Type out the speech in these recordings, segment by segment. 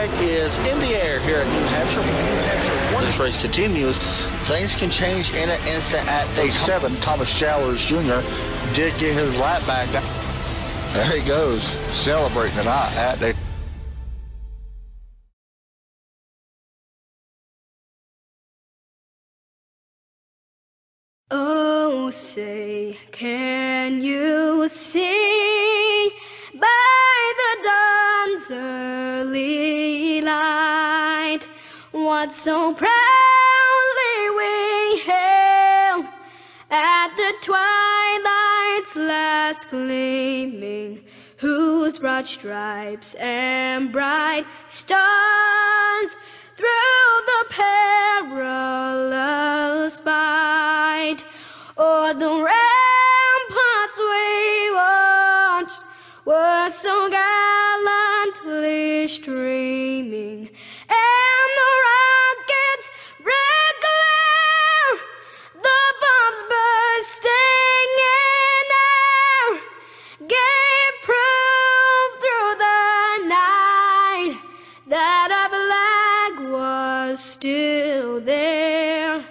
flag is in the air here at New Hampshire. New Hampshire. Once this race continues, things can change in an instant at day 7. Thomas Jowers Jr. did get his lap back. There he goes, celebrating tonight at day. Oh, say, can you see by the dawn's early light what so proudly we hailed at the twilight's last gleaming, whose broad stripes and bright stars through the perilous fight o'er the ramparts we watched were so gallantly streaming, and the rockets' red glare, the bombs bursting in air, gave proof through the night that our flag was still there.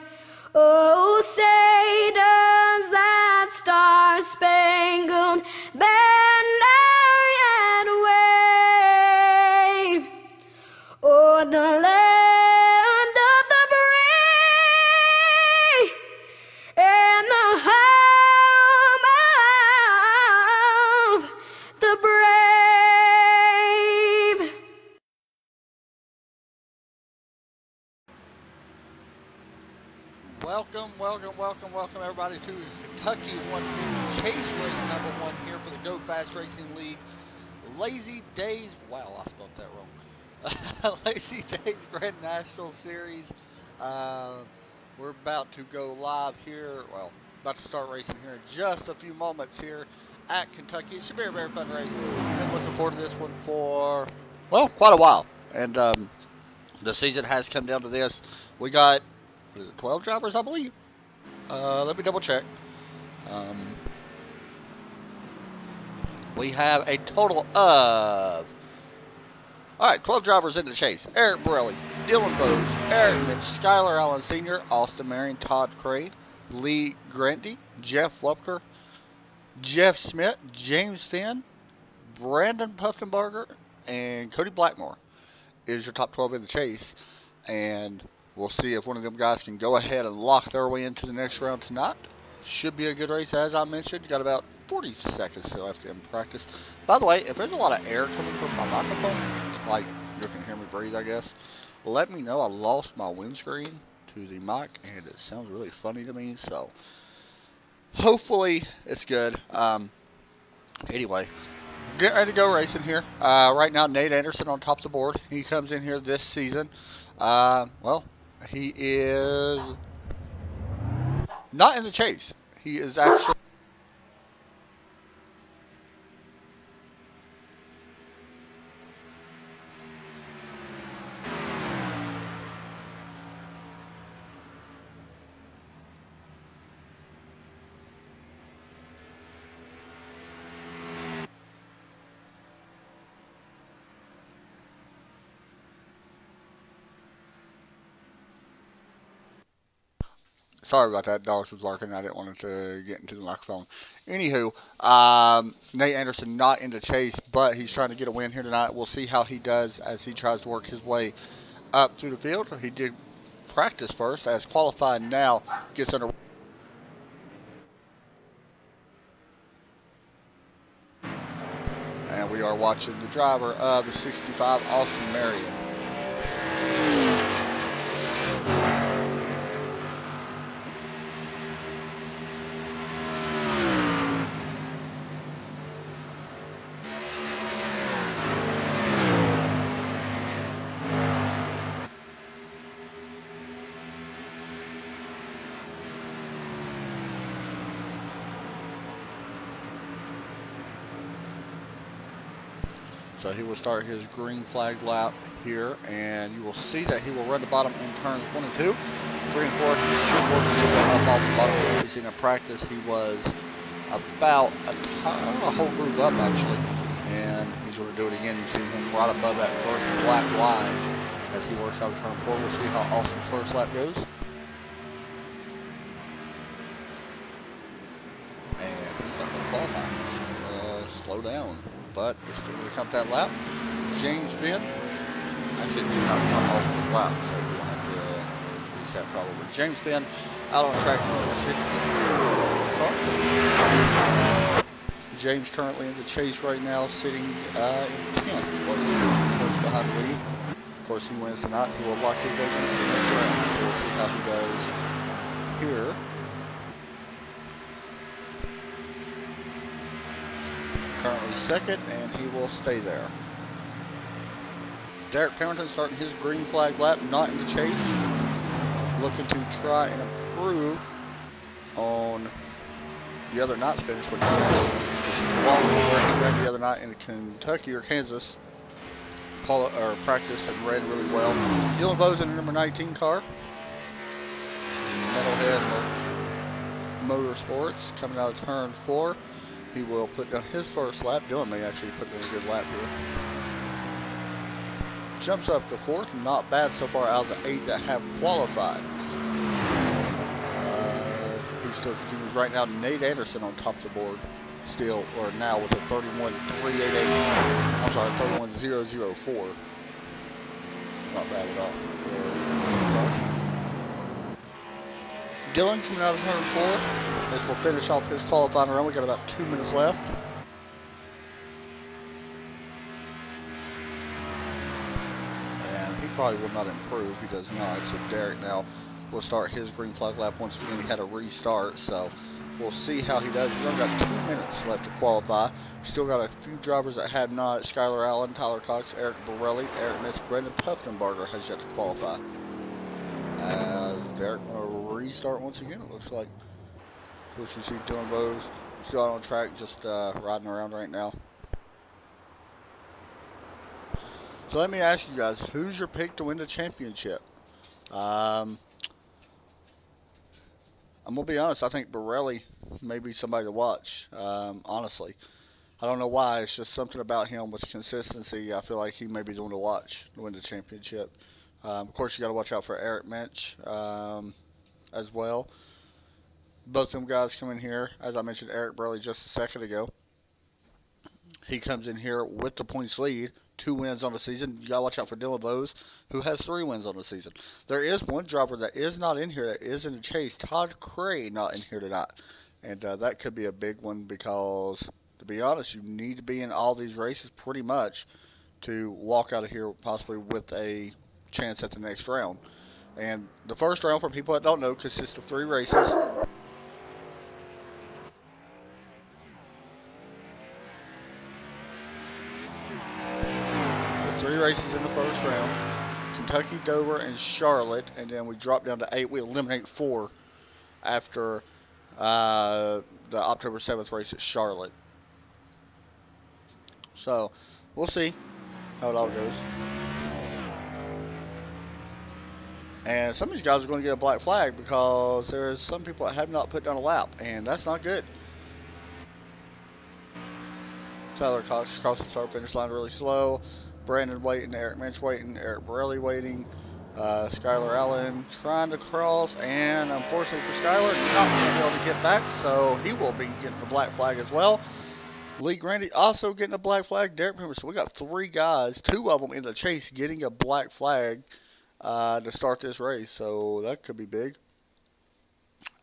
Oh, say does that star-spangled banner yet wave o'er the land of the free and the home of the brave. Welcome everybody to Kentucky 150 Chase race number 1 here for the Go Fast Racing League. Lazy Dayz, wow, I spelled that wrong. Lazy Dayz Grand National Series. We're about to go live here, well, about to start racing here in just a few moments here at Kentucky. It should be a very fun race. I've been looking forward to this one for, well, quite a while. And the season has come down to this. We got, what is it, 12 drivers, I believe? Let me double check. We have a total of, alright, 12 drivers in the chase. Eric Borelli, Dylan Bowes, Eric Mitch, Skylar Allen Sr., Austin Marion, Todd Cray, Lee Grandy, Jeff Flupker, Jeff Smith, James Finn, Brandon Puffenbarger, and Cody Blackmore is your top 12 in the chase. And we'll see if one of them guys can go ahead and lock their way into the next round tonight. Should be a good race, as I mentioned. Got about 40 seconds left in practice. By the way, if there's a lot of air coming from my microphone, like you can hear me breathe, I guess, let me know. I lost my windscreen to the mic, and it sounds really funny to me, so hopefully it's good. Anyway, get ready to go racing here. Right now, Nate Anderson on top of the board. He comes in here this season. Well, he is not in the chase. He is actually sorry about that. Dogs was barking. I didn't want it to get into the microphone. Anywho, Nate Anderson not in the chase, but he's trying to get a win here tonight. We'll see how he does as he tries to work his way up through the field. He did practice first, as qualified now gets under. And we are watching the driver of the 65, Austin Marion. So he will start his green flag lap here, and you will see that he will run the bottom in turns 1 and 2. 3 and 4, he should work his way up off the bottom. He's in a practice. He was about a whole group up, actually. And and he's going to do it again. You see him right above that first black line as he works out of turn 4. We'll see how Austin's first lap goes. And he's not going to qualify. Slow down, but it's still going to count that lap. James Finn. Actually, it did not count Austin's lap, so we'll have to reset probably. James Finn out on track number 60. James currently in the chase right now, sitting in 10th. Close behind the lead. Of course, he wins tonight. He will lock his way into the next round. We'll see how he does here. Currently second, and he will stay there. Derek Pemberton starting his green flag lap, not in the chase. Looking to try and improve on the other night's finish, which was the other night in Kentucky or Kansas. Call it or practice and ran really well. Dylan Bowes in the number 19 car. Metalhead Motorsports coming out of turn 4. He will put down his first lap. Dylan may actually put down a good lap here. Jumps up to 4th. Not bad so far out of the 8 that have qualified. He still continues right now. Nate Anderson on top of the board. Still, or now with a 31.388. I'm sorry, 31.004. Not bad at all. Dylan coming out of turn 4. This will finish off his qualifying run. We got about 2 minutes left. And he probably will not improve. He does not. So Derek now will start his green flag lap once again. He had a restart, so we'll see how he does. He's only got 2 minutes left to qualify. Still got a few drivers that have not. Skylar Allen, Tyler Cox, Eric Borelli, Eric Mitch, Brendan Puffenbarger has yet to qualify. Derek going to restart once again, it looks like. Of course, you see Dylan Bowes still out on track, just riding around right now. So let me ask you guys, who's your pick to win the championship? I'm going to be honest, I think Borelli may be somebody to watch, honestly. I don't know why, it's just something about him with consistency. I feel like he may be the one to watch to win the championship. Of course, you got to watch out for Eric Minch as well. Both of them guys come in here. As I mentioned, Eric Borelli just a second ago. He comes in here with the points lead. 2 wins on the season. You got to watch out for Dylan Bowes, who has 3 wins on the season. There is one driver that is not in here that is in the chase. Todd Cray not in here tonight. And that could be a big one because, to be honest, you need to be in all these races pretty much to walk out of here possibly with a chance at the next round. And the first round, for people that don't know, consists of 3 races. 3 races in the first round. Kentucky, Dover, and Charlotte. And then we drop down to 8. We eliminate 4 after the October 7th race at Charlotte. So, we'll see how it all goes. And some of these guys are going to get a black flag because there's some people that have not put down a lap, and that's not good. Tyler Cox crossing the start finish line really slow. Brandon waiting, Eric Minch waiting, Eric Borelli waiting. Skylar Allen trying to cross, and unfortunately for Skylar, not going to be able to get back, so he will be getting a black flag as well. Lee Grandy also getting a black flag. Derek Pemberton. So we got 3 guys, 2 of them in the chase, getting a black flag to start this race. So that could be big.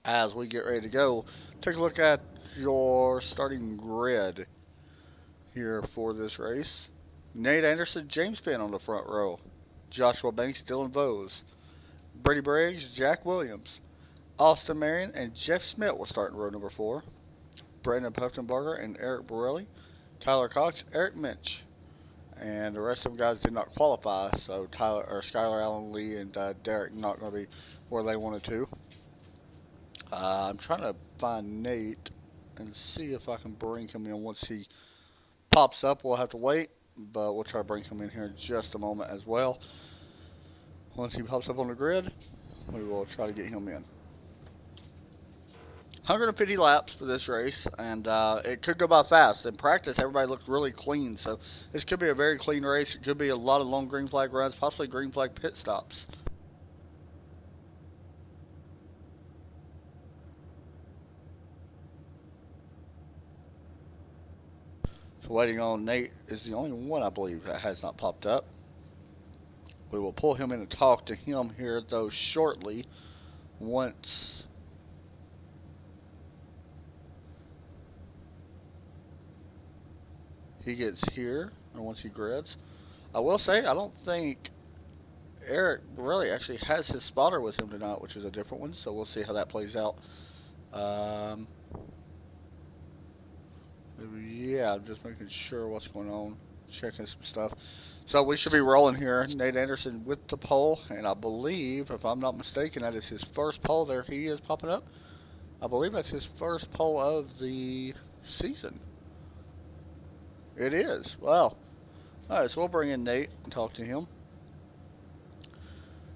As we get ready to go, take a look at your starting grid here for this race. Nate Anderson, James Finn on the front row. Joshua Banks, Dylan Bowes. Brady Briggs, Jack Williams. Austin Marion and Jeff Smith will start in row number 4. Brendan Puffenbarger and Eric Borelli. Tyler Cox, Eric Minch. And the rest of them guys did not qualify, so Skylar Allen, Lee, and Derek not going to be where they wanted to. I'm trying to find Nate and see if I can bring him in once he pops up. We'll have to wait, but we'll try to bring him in here in just a moment as well. Once he pops up on the grid, we will try to get him in. 150 laps for this race, and it could go by fast. In practice, everybody looked really clean, so this could be a very clean race. It could be a lot of long green flag runs, possibly green flag pit stops. So waiting on Nate is the only one, I believe, that has not popped up. We will pull him in and talk to him here, though, shortly, once he gets here, or once he grids. I will say, I don't think Eric really actually has his spotter with him tonight, which is a different one, so we'll see how that plays out. Yeah, I'm just making sure what's going on, checking some stuff. So we should be rolling here. Nate Anderson with the pole, and I believe, if I'm not mistaken, that is his first pole. There he is popping up. I believe that's his first pole of the season. It is. Wow. Alright, so we'll bring in Nate and talk to him.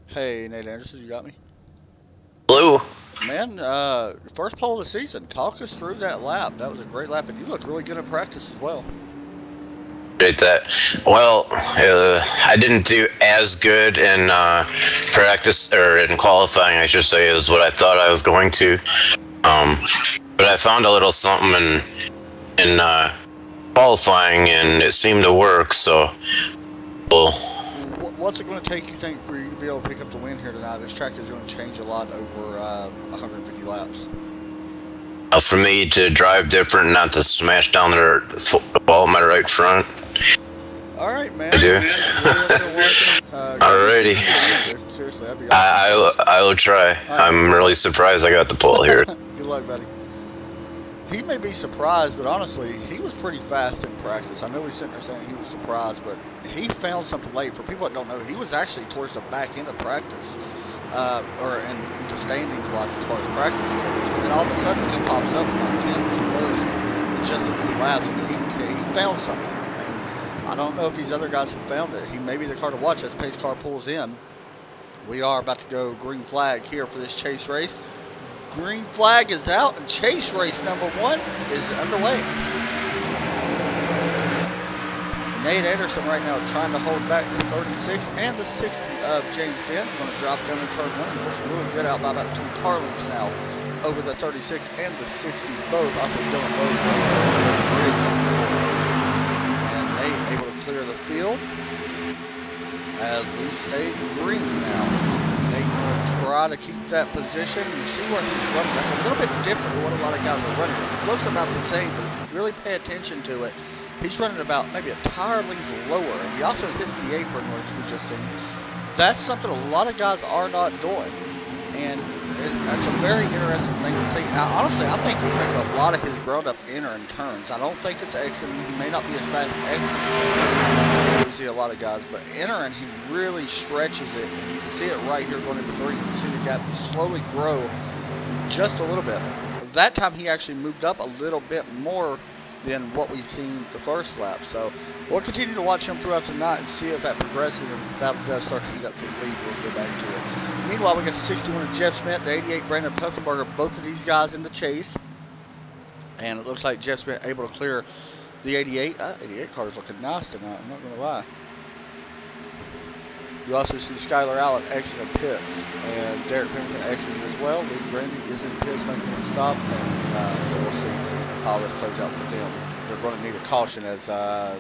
Hey, Nate Anderson, you got me? Hello. Man, first pole of the season. Talk us through that lap. That was a great lap, and you looked really good in practice as well. Appreciate that. Well, I didn't do as good in practice, or in qualifying, I should say, as what I thought I was going to. But I found a little something in qualifying, and it seemed to work, so well. What's it going to take, you think, for you to be able to pick up the win here tonight? This track is going to change a lot over 150 laps. For me to drive different, not to smash down the ball in my right front. All right, man. I do. Alrighty. Seriously, that'd be awesome. I will try. Right. I'm really surprised I got the pole here. Good luck, buddy. He may be surprised, but honestly, he was pretty fast in practice. I know he's sitting there saying he was surprised, but he found something late. For people that don't know, he was actually towards the back end of practice, or in the standings wise as far as practice goes. And then all of a sudden, he pops up from 10th to first in just a few laps, and he found something. And I don't know if these other guys have found it. He may be the car to watch as the pace car pulls in. We are about to go green flag here for this chase race. Green flag is out, and chase race number 1 is underway. Nate Anderson right now trying to hold back the 36 and the 60 of James Finn. Going to drop down in turn 1. Looks really good out by about 2 car lengths now over the 36 and the 60 both. Also Dylan Bowes and Nate able to clear the field as we stay green now. Nate going to try to keep that position. You see where he's running. That's a little bit different than what a lot of guys are running. It looks about the same, but if you really pay attention to it, he's running about maybe a tire length lower. And he also hits the apron, which we just seen. That's something a lot of guys are not doing. And that's a very interesting thing to see. Now, honestly, I think he's making a lot of his grown-up entering turns. I don't think it's exiting. He may not be as fast as exiting. We see a lot of guys, but entering, he really stretches it. And you can see it right here going into 3. You can see the gap slowly grow just a little bit. That time, he actually moved up a little bit more than what we've seen the first lap. So we'll continue to watch him throughout the night and see if that progresses, and if that does start to heat up for the lead, we'll go back to it. Meanwhile, we got the 61 of Jeff Smith, the 88 Brandon Puffenberger, both of these guys in the chase. And it looks like Jeff Smith able to clear the 88. 88 car is looking nice tonight, I'm not going to lie. You also see Skylar Allen exiting pits, and Derek Pennington exiting as well. Luke Grandy is in pits making a stop, and so we'll see how this plays out for them. They're going to need a caution as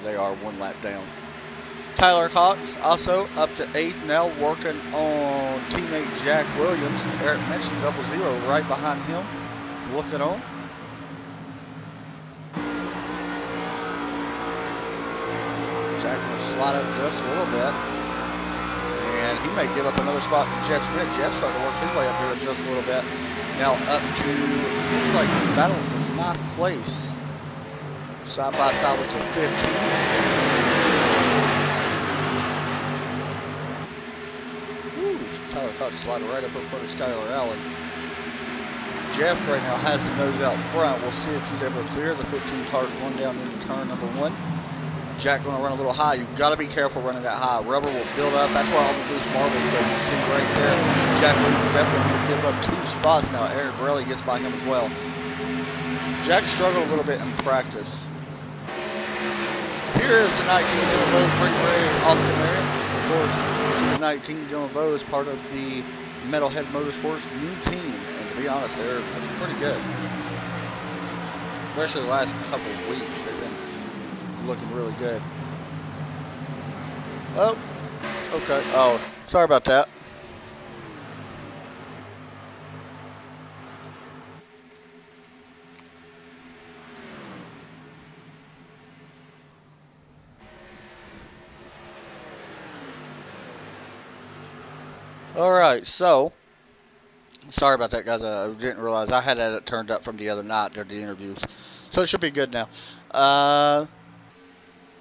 they are 1 lap down. Tyler Cox also up to 8th now, working on teammate Jack Williams. Eric mentioned 00 right behind him, looking on. Jack will slide up just a little bit, and he may give up another spot to Jeff Smith. Jeff's starting to work his way up here just a little bit. Now up to, looks like battle for 9th place. Side by side with the 15th. Tyler Cox sliding right up in front of Skylar Allen. Jeff right now has the nose out front. We'll see if he's able to clear the 15 car going down into turn number 1. Jack going to run a little high. You've got to be careful running that high. Rubber will build up. That's why all the loose marbles go. You see right there. Jack Williams definitely going to give up 2 spots now. Eric Borelli gets by him as well. Jack struggled a little bit in practice. Here is the 19 Dylan Bowe, Frank Ray, Austin Marion. Of course, the 19 Dylan Bowe is part of the Metalhead Motorsports new team. And to be honest, they're pretty good. Especially the last couple of weeks, they've been looking really good. Oh, okay. Oh, sorry about that. All right, so sorry about that, guys. I didn't realize I had it turned up from the other night during the interviews, so it should be good now.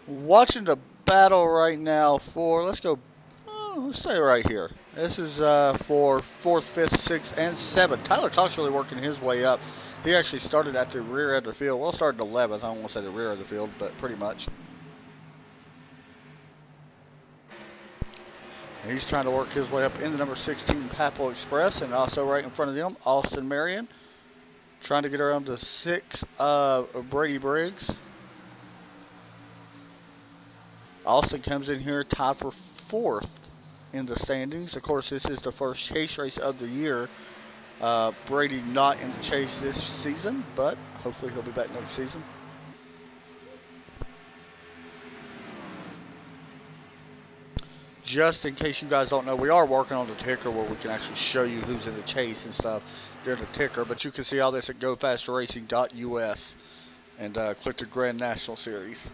Watching the battle right now for, let's stay right here. This is for 4th, 5th, 6th, and 7th. Tyler Cox really working his way up. He actually started at the rear end of the field. Well, started 11th. I don't want to say the rear of the field, but pretty much. He's trying to work his way up into number 16 Papal Express, and also right in front of them, Austin Marion, trying to get around to 6 Brady Briggs. Austin comes in here tied for 4th in the standings. Of course, this is the first chase race of the year. Brady not in the chase this season, but hopefully he'll be back next season. Just in case you guys don't know, we are working on the ticker where we can actually show you who's in the chase and stuff during the ticker. But you can see all this at gofasterracing.us and click the Grand National Series.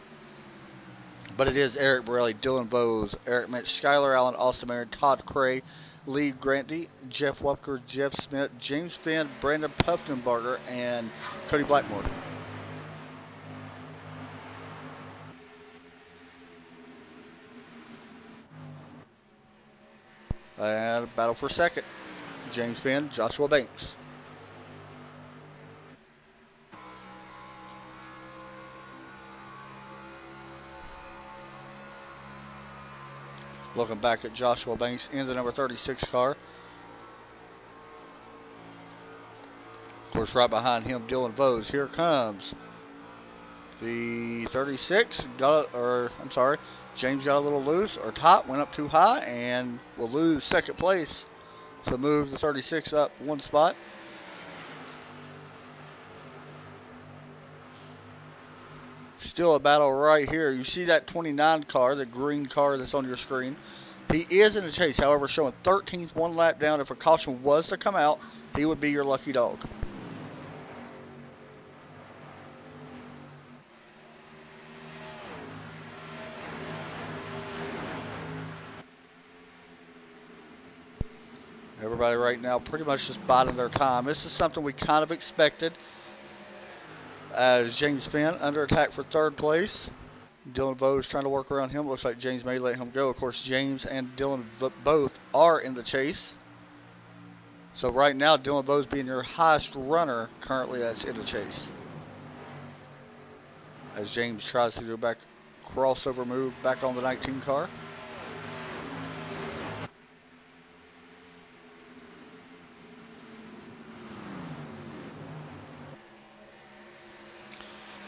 But it is Eric Borelli, Dylan Vose, Eric Mitch, Skylar Allen, Austin Marion, Todd Cray, Lee Granty, Jeff Wupker, Jeff Smith, James Finn, Brandon Puffenbarger, and Cody Blackmore. And battle for second, James Finn, Joshua Banks. Looking back at Joshua Banks in the number 36 car. Of course, right behind him, Dylan Vose. Here comes the 36. James got a little loose, or top, went up too high, and will lose second place. So move the 36 up 1 spot. Still a battle right here. You see that 29 car, the green car that's on your screen. He is in the chase, however, showing 13th, 1 lap down. If a caution was to come out, he would be your lucky dog. Everybody right now pretty much just biding their time. This is something we kind of expected. As James Finn under attack for 3rd place. Dylan Vose trying to work around him. Looks like James may let him go. Of course, James and Dylan both are in the chase. So right now, Dylan Vose being your highest runner currently that's in the chase. As James tries to do a back crossover move back on the 19 car.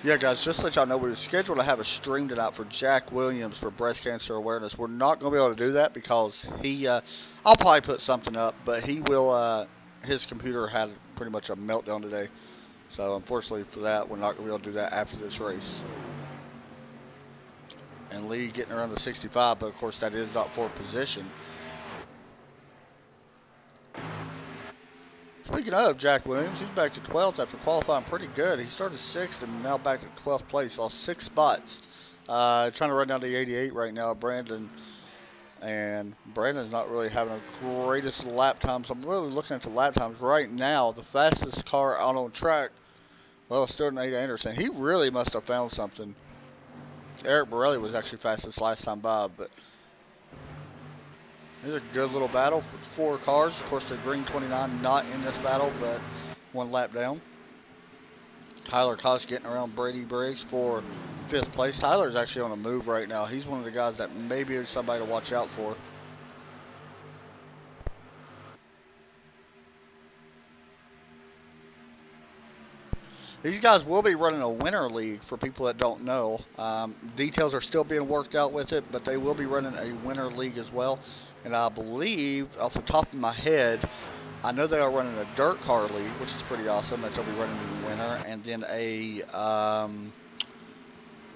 Yeah, guys, just to let y'all know, we were scheduled to have a stream tonight for Jack Williams for breast cancer awareness. We're not going to be able to do that because he, I'll probably put something up, but he will, his computer had pretty much a meltdown today. So, unfortunately for that, we're not going to be able to do that after this race. And Lee getting around the 65, but of course that is not for position. Speaking of Jack Williams, he's back to 12th after qualifying pretty good. He started 6th and now back to 12th place, lost 6 spots. Trying to run down to 88 right now, Brandon. And Brandon's not really having the greatest lap times. I'm really looking at the lap times right now. The fastest car out on track, well, still Nate Anderson. He really must have found something. Eric Borelli was actually fastest last time by, but there's a good little battle for 4 cars. Of course, the green 29 not in this battle, but 1 lap down. Tyler Koch getting around Brady Briggs for 5th place. Tyler's actually on a move right now. He's one of the guys that maybe is somebody to watch out for. These guys will be running a winter league for people that don't know. Details are still being worked out with it, but they will be running a winter league as well. And I believe, off the top of my head, I know they are running a dirt car league, which is pretty awesome, that they'll be running in the winter, and then a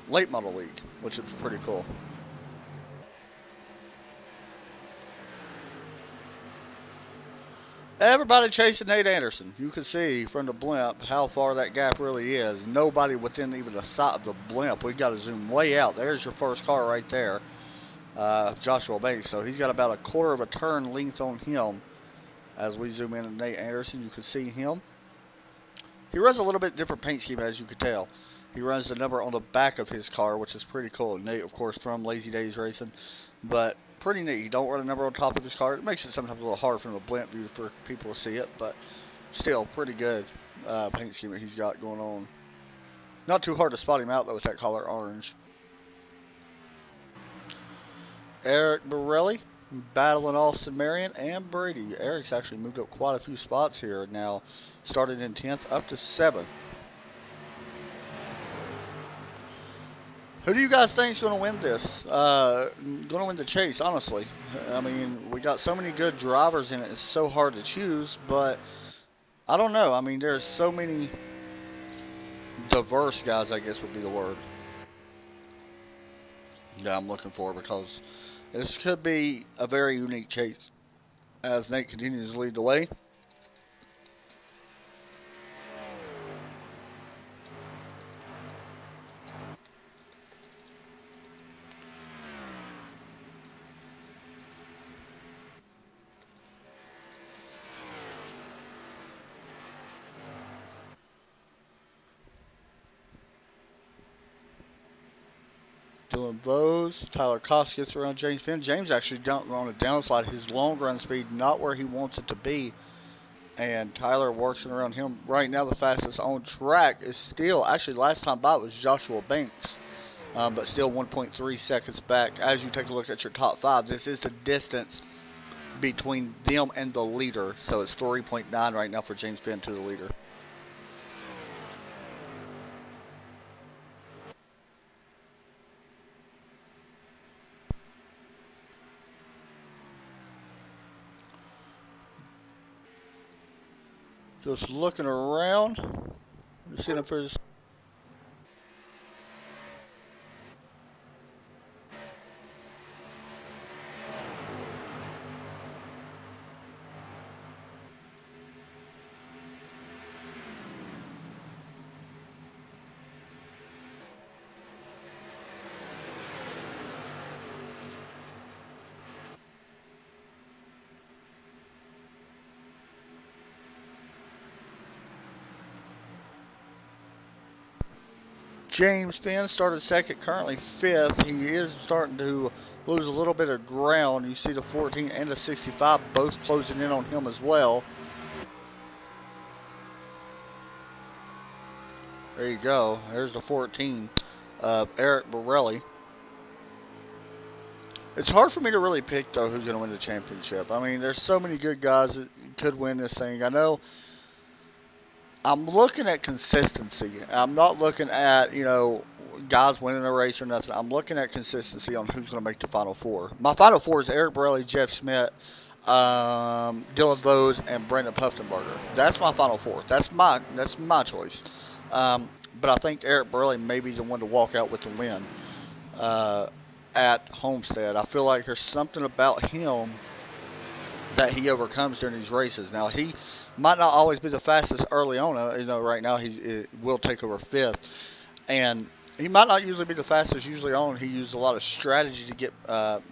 late model league, which is pretty cool. Everybody chasing Nate Anderson. You can see from the blimp how far that gap really is. Nobody within even the sight of the blimp. We got to zoom way out. There's your first car right there, Joshua Banks. So he's got about a quarter of a turn length on him. As we zoom in on Nate Anderson, you can see him. He runs a little bit different paint scheme, as you can tell. He runs the number on the back of his car, which is pretty cool. Nate, of course, from Lazy Dayz Racing, but pretty neat. He don't run a number on top of his car. It makes it sometimes a little hard from a blimp view for people to see it, but still pretty good paint scheme that he's got going on. Not too hard to spot him out, though, with that color orange. Eric Borelli battling Austin Marion and Brady. Eric's actually moved up quite a few spots here now. Started in 10th up to 7th. Who do you guys think is going to win this? Going to win the chase, honestly. I mean, we got so many good drivers in it. It's so hard to choose, but I don't know. I mean, there's so many diverse guys, I guess would be the word. Yeah, I'm looking for, because this could be a very unique chase as Nate continues to lead the way. Dylan Bose, Tyler Koch gets around James Finn. James actually on a downslide. His long run speed not where he wants it to be, and Tyler works around him. Right now, the fastest on track is still, actually last time by was Joshua Banks, but still 1.3 seconds back. As you take a look at your top 5, this is the distance between them and the leader. So it's 3.9 right now for James Finn to the leader. Just looking around, seeing if there's James Finn started second, currently 5th. He is starting to lose a little bit of ground. You see the 14 and the 65 both closing in on him as well. There you go. There's the 14 of Eric Borelli. It's hard for me to really pick, though, who's going to win the championship. I mean, there's so many good guys that could win this thing. I know I'm looking at consistency. I'm not looking at, you know, guys winning a race or nothing. I'm looking at consistency on who's going to make the Final Four. My Final Four is Eric Borelli, Jeff Smith, Dylan Bose, and Brendan Puffenberger. That's my Final Four. That's my choice. But I think Eric Borelli may be the one to walk out with the win at Homestead. I feel like there's something about him that he overcomes during these races. Now, he might not always be the fastest early on. You know, right now he will take over 5th. And he might not usually be the fastest usually on. He used a lot of strategy to get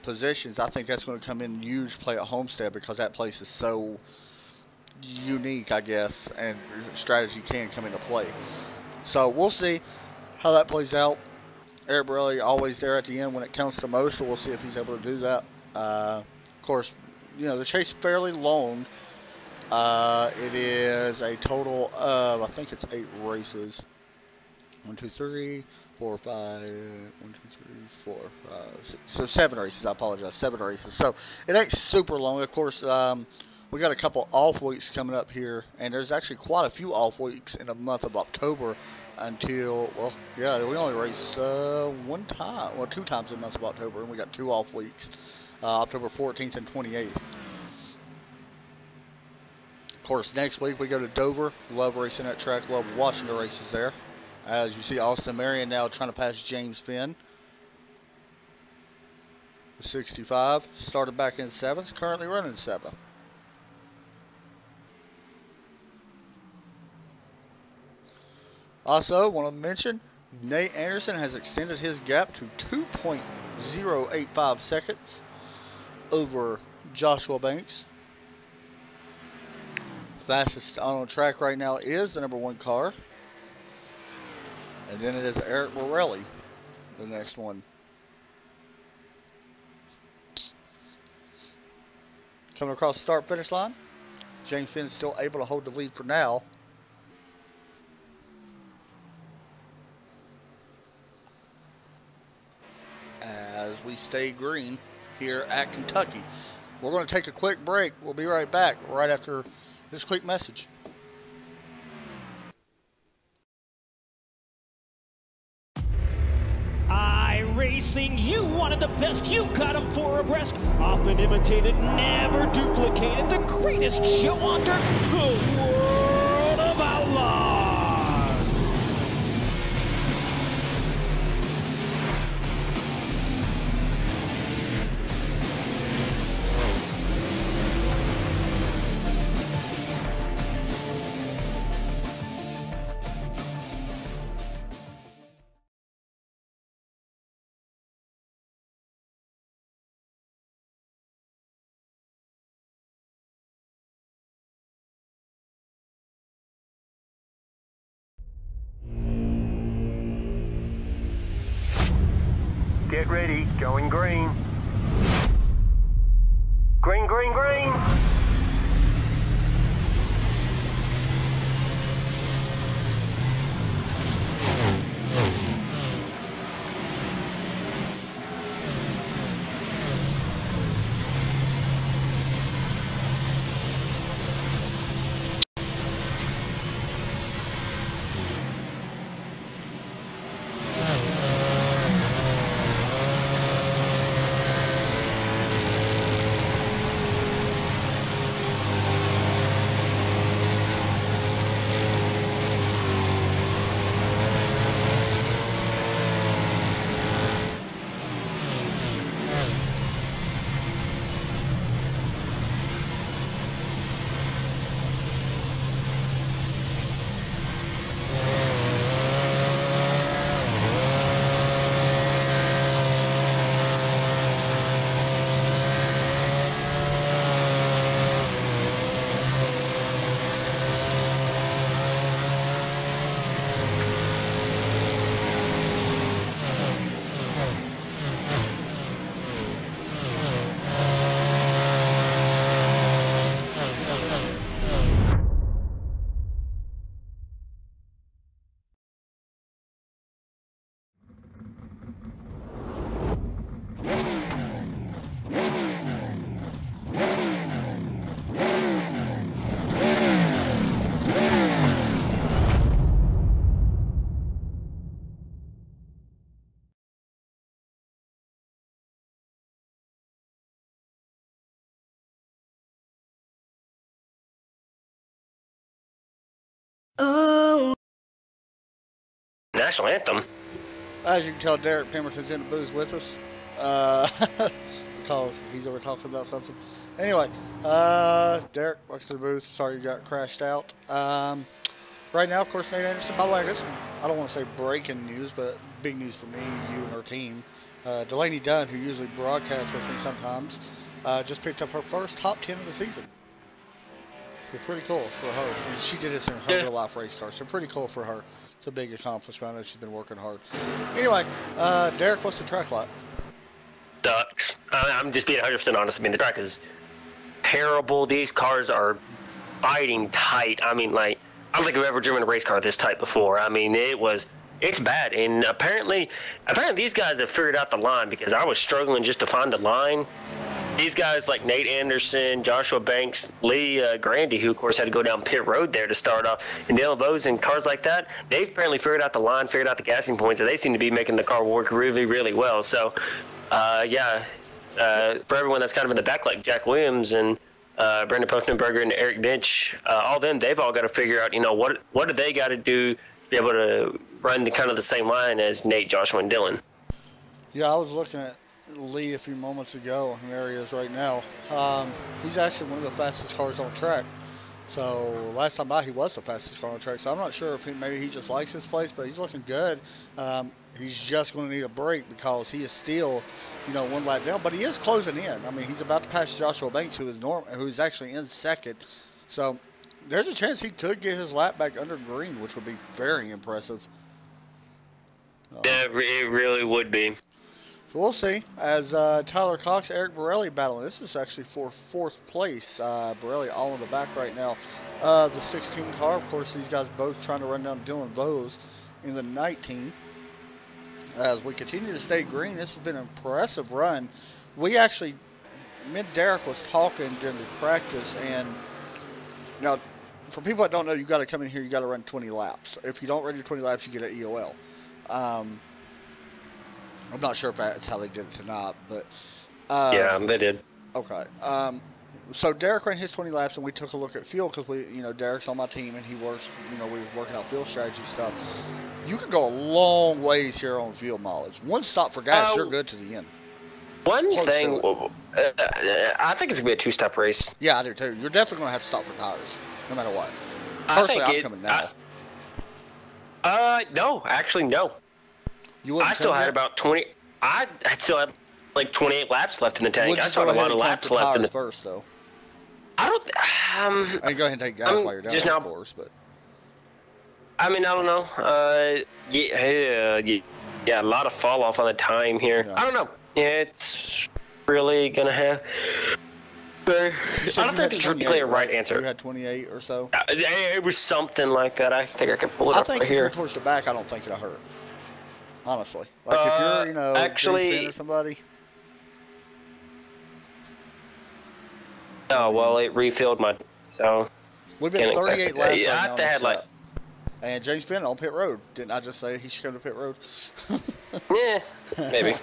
positions. I think that's going to come in huge play at Homestead because that place is so unique, I guess, and strategy can come into play. So we'll see how that plays out. Eric Borelli always there at the end when it counts the most, so we'll see if he's able to do that. Of course, you know, the chase is fairly long. It is a total of, I think it's 8 races. 1, 2, 3, 4, 5. 1, 2, 3, 4, 5, 6. So 7 races. I apologize. 7 races. So it ain't super long. Of course, we got a couple off weeks coming up here, and there's actually quite a few off weeks in the month of October until, well, yeah, we only race 1 time, well, 2 times in the month of October, and we got 2 off weeks, October 14th and 28th. Of course, next week we go to Dover. Love racing that track. Love watching the races there. As you see, Austin Marion now trying to pass James Finn. 65. Started back in 7th. Currently running 7th. Also, want to mention, Nate Anderson has extended his gap to 2.085 seconds over Joshua Banks. Fastest on track right now is the number 1 car. And then it is Eric Borelli, the next one. Coming across the start-finish line. James Finn still able to hold the lead for now. As we stay green here at Kentucky. We're going to take a quick break. We'll be right back right after this quick message. iRacing, you wanted the best, you got them for abreast. Often imitated, never duplicated. The greatest show on dirt, the World of Outlaws. Get ready, going green. Green, green, green. Oh. National anthem. As you can tell, Derek Pemberton's in the booth with us. Because he's over talking about something. Anyway, Derek, welcome to the booth. Sorry you got crashed out. Right now, of course, Nate Anderson, by the way, I guess, I don't want to say breaking news, but big news for me, you and our team. Delaney Dunn, who usually broadcasts with me sometimes, just picked up her first top 10 of the season. So pretty cool for her. And she did this in her real life race car, so pretty cool for her. It's a big accomplishment. I know she's been working hard. Anyway, Derek, what's the track like? Ducks. I'm just being 100% honest. I mean, the track is terrible. These cars are biting tight. I mean, like, I don't think I've ever driven a race car this tight before. I mean, it was it's bad. And apparently these guys have figured out the line, because I was struggling just to find the line. These guys like Nate Anderson, Joshua Banks, Lee Grandy, who of course had to go down pit road there to start off, and Dylan Bowes and cars like that, they've apparently figured out the line, figured out the gassing points, and they seem to be making the car work really, really well. So, for everyone that's kind of in the back, like Jack Williams and Brendan Postenberger and Eric Bench, all them, they've all got to figure out, what do they got to do to be able to run the kind of the same line as Nate, Joshua, and Dylan. Yeah, I was looking at Lee a few moments ago, and there he is right now. He's actually one of the fastest cars on track. So last time by, he was the fastest car on track. So I'm not sure if maybe he just likes this place, but he's looking good. He's just going to need a break because he is still, one lap down. But he is closing in. I mean, he's about to pass Joshua Banks, who's actually in second. So there's a chance he could get his lap back under green, which would be very impressive. Yeah, it really would be. So we'll see. As Tyler Cox, Eric Borelli battling. This is actually for 4th place. Borelli all in the back right now. The 16 car, of course, these guys both trying to run down Dylan Bowes in the 19. As we continue to stay green, this has been an impressive run. We actually, Derek was talking during the practice, and now, for people that don't know, you got to come in here, you got to run 20 laps. If you don't run your 20 laps, you get an EOL. I'm not sure if that's how they did it tonight, but yeah, they did. Okay. So Derek ran his 20 laps, and we took a look at field because Derek's on my team, and he works. We were working out field strategy stuff. You could go a long ways here on field mileage. One stop for gas, you're good to the end. One thing, I think it's gonna be a 2-step race. Yeah, I do too. You're definitely gonna have to stop for tires, no matter what. Personally, I'm coming now. No, actually, no. I still had about 20. I still had like 28 laps left in the tank. I still had a lot of laps left in the first, though. I don't. I can go ahead and take gas while you're down just there, now, of course, but. I mean, I don't know. Yeah, a lot of fall off on the time here. Yeah. I don't know. It's really gonna have. I don't think there's really a right answer. You had 28 or so. It was something like that. I think I can pull it up right here. I think if you're towards the back, I don't think it'll hurt. Honestly, like if you're, actually, or somebody. Oh well, it refilled my. So. We've been 38 laps. Yeah, I had like. And James Finn on pit road. Didn't I just say he should come to pit road? Yeah, maybe.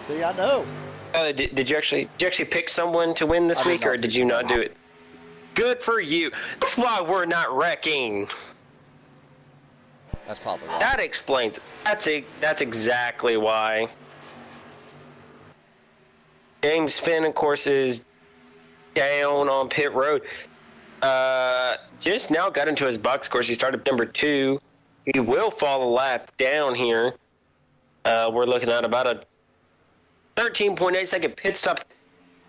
See, I know. Did you actually pick someone to win this week, or did you not do it? Good for you. That's why we're not wrecking. That's probably why. That explains. That's exactly why. James Finn, of course, is down on pit road. Just now got into his box. Of course, he started number 2. He will fall a lap down here. We're looking at about a 13.8 second pit stop.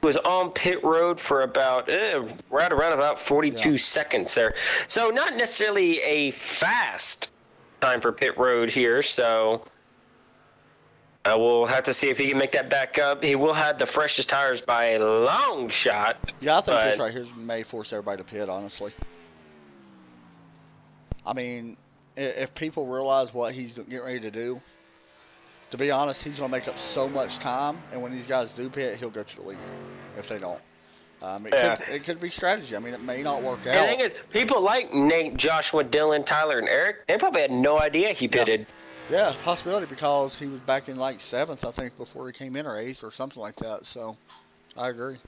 He was on pit road for about right around about 42 seconds there. So not necessarily a fast time for pit road here. So we'll have to see if he can make that back up. He will have the freshest tires by a long shot. Yeah, I think this right here may force everybody to pit, honestly. I mean, if people realize what he's getting ready to do, to be honest, he's going to make up so much time, and when these guys do pit, he'll go to the lead if they don't. It could be strategy. I mean, it may not work out. The thing is, people like Nate, Joshua, Dylan, Tyler, and Eric, they probably had no idea he pitted. Yeah, possibility, because he was back in like 7th, I think, before he came in, or 8th, or something like that. So, I agree.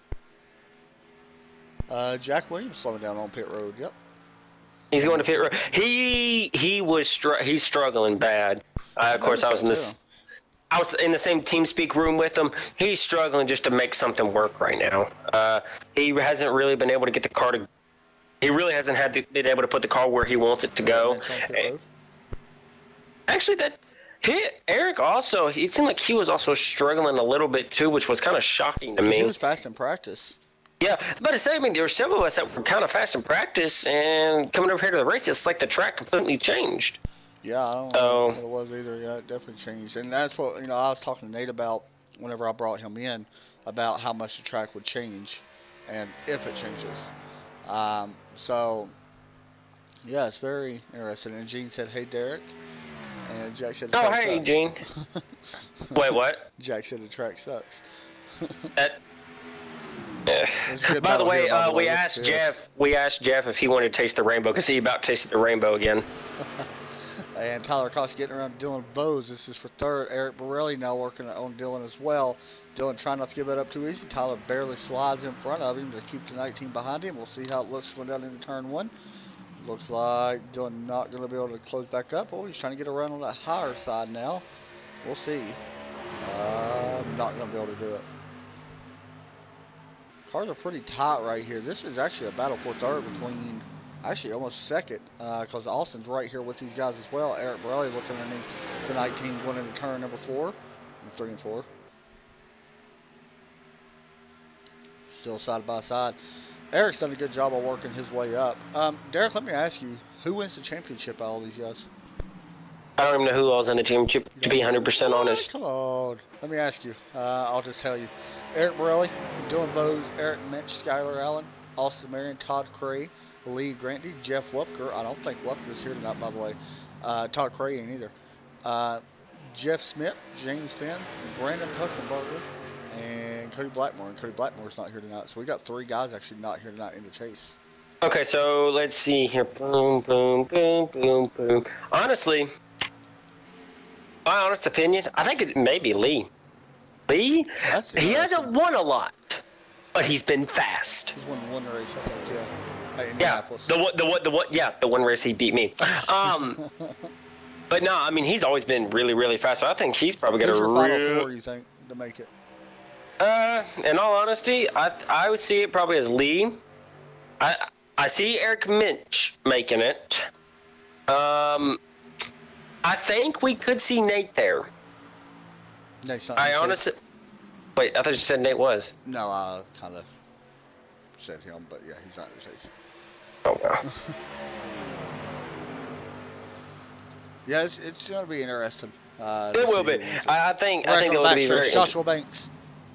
Jack Williams slowing down on pit road. Yep. He's going to pit road. He's struggling bad. Of course, I was in the same TeamSpeak room with him. He's struggling just to make something work right now. He hasn't really been able to get the car to. He really hasn't been able to put the car where he wants it to go. Actually, Eric also, it seemed like he was also struggling a little bit too, which was kind of shocking to me. He was fast in practice. Yeah, but I mean, there were several of us that were kind of fast in practice, and coming over here to the race, it's like the track completely changed. Yeah, I don't know what it was either. Yeah, it definitely changed. And that's what, I was talking to Nate about whenever I brought him in, about how much the track would change and if it changes. So, yeah, it's very interesting. And Gene said, hey, Derek. And Jack said the Oh, track hey, sucks. Gene. Wait, what? Jack said the track sucks. That, There's a good by the battle way, here, by the we way. asked Look at this. Jeff. We asked Jeff if he wanted to taste the rainbow because he about tasted the rainbow again. And Tyler Cox getting around to Dylan Bowes. This is for third. Eric Borelli now working on Dylan as well. Dylan trying not to give it up too easy. Tyler barely slides in front of him to keep the 19 behind him. We'll see how it looks going down into turn one. Looks like Dylan not going to be able to close back up. Oh, he's trying to get around on that higher side now. We'll see. Not going to be able to do it. Cars are pretty tight right here. This is actually a battle for third between, actually almost second, because Austin's right here with these guys as well. Eric Borelli looking underneath the 19 going into turn number 4, 3 and 4. Still side by side. Eric's done a good job of working his way up. Derek, let me ask you, who wins the championship out of all these guys? I don't even know who all's in the championship, to be 100% honest. Come on. Let me ask you. I'll just tell you. Eric Borelli, Dylan Bowes, Eric Minch, Skylar Allen, Austin Marion, Todd Cray, Lee Granty, Jeff Wupker. I don't think Wupker's here tonight, by the way. Todd Cray ain't either. Jeff Smith, James Finn, Brandon Puffenbarger, and Cody Blackmore. And Cody Blackmore's not here tonight. So we got 3 guys actually not here tonight in the chase. Okay, so let's see here. Boom, boom, boom, boom, boom. Honestly, my honest opinion, I think it may be Lee. Lee? He hasn't won a lot, but he's been fast. He's won one race, I think, yeah. At Yeah, Indianapolis. the one race he beat me. But no, I mean, he's always been really, really fast. So I think he's probably going Who's to your final 4, you think, to make it? in all honesty, I would see it probably as Lee. I see Eric Minch making it. I think we could see Nate there. Nate's not I honestly... Wait, I thought you said Nate was. No, I kind of said him, but yeah, he's not in the chase. Oh, wow. Yeah, it's going to be interesting. It will be. I think it will be very interesting. Joshua Banks.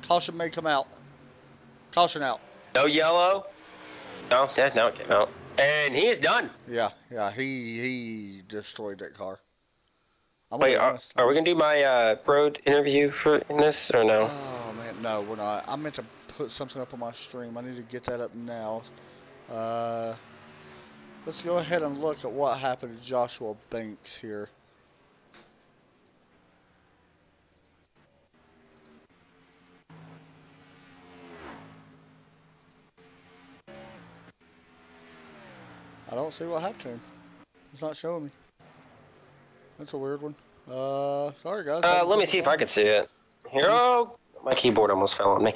Caution may come out. Caution out. No yellow. No, it came out. And he is done. Yeah, he destroyed that car. Wait, are we going to do my road interview in this or no? Oh, man, no, we're not. I meant to put something up on my stream. I need to get that up now. Let's go ahead and look at what happened to Joshua Banks here. I don't see what happened to him. It's not showing me. That's a weird one. Sorry guys. Let me see if I can see it. Here, oh, my keyboard almost fell on me.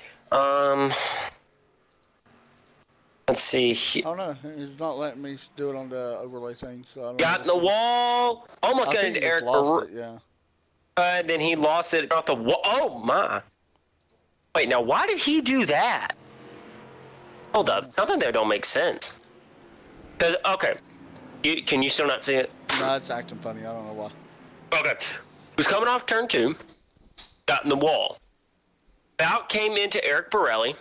Let's see. I don't know. He's not letting me do it on the overlay thing. So I don't Got in the wall. Almost got into Eric. Yeah. Then he lost it off the wall. Oh my! Wait, now why did he do that? Hold up, something there don't make sense. Cause okay, can you still not see it? No, it's acting funny. I don't know why. Okay, he was coming off turn 2, got in the wall. Out came into Eric Borelli.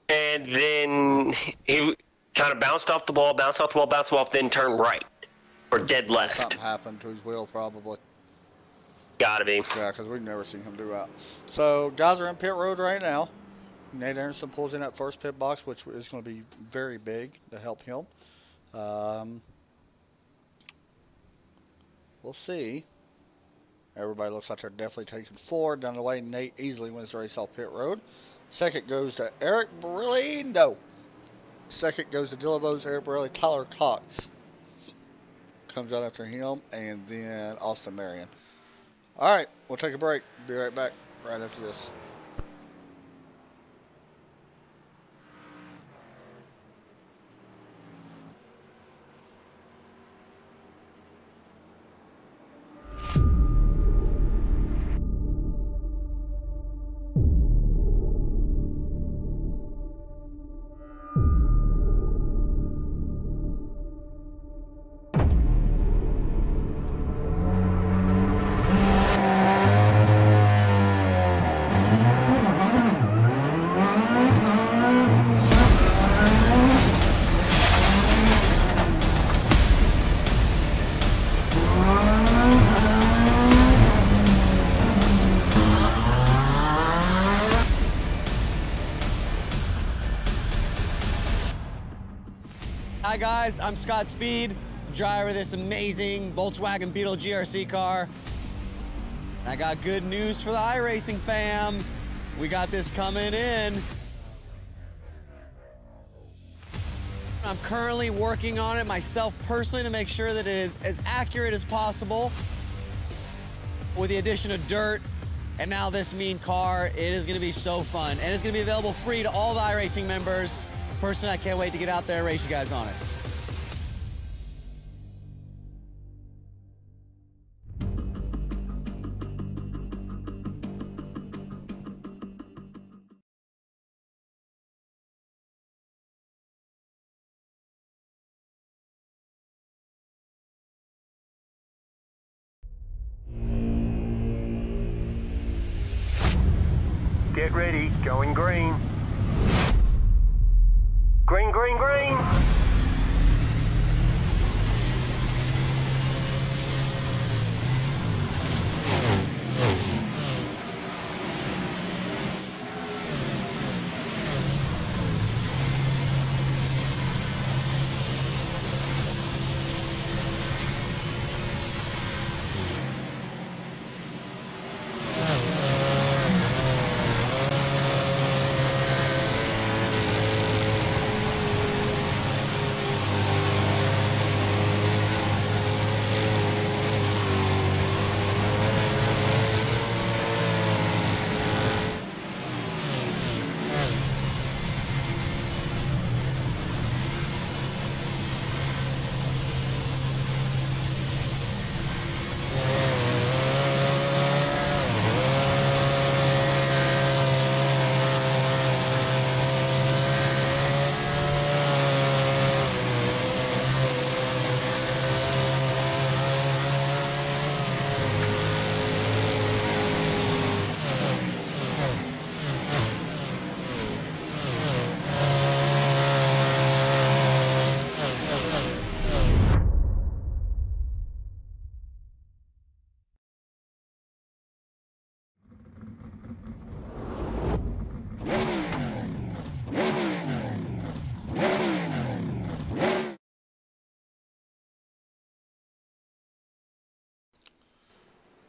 And then he kind of bounced off the wall, then turned right. Or dead left. Something happened to his wheel, probably. Gotta be. Yeah, because we've never seen him do that. So, guys are in pit road right now. Nate Anderson pulls in that first pit box, which is going to be very big to help him. We'll see. Everybody looks like they're definitely taking forward. Down the way, Nate easily wins the race off pit road. Second goes to Eric Borelli. No. Second goes to Dylan Bowes, Eric Borelli, Tyler Cox. Comes out after him, and then Austin Marion. All right, we'll take a break. Be right back right after this. Hi guys, I'm Scott Speed, driver of this amazing Volkswagen Beetle GRC car. I got good news for the iRacing fam. We got this coming in. I'm currently working on it myself personally to make sure that it is as accurate as possible. With the addition of dirt and now this mean car, it is gonna be so fun. And it's gonna be available free to all the iRacing members. Personally, I can't wait to get out there and race you guys on it. Get ready, going green. Green, green, green.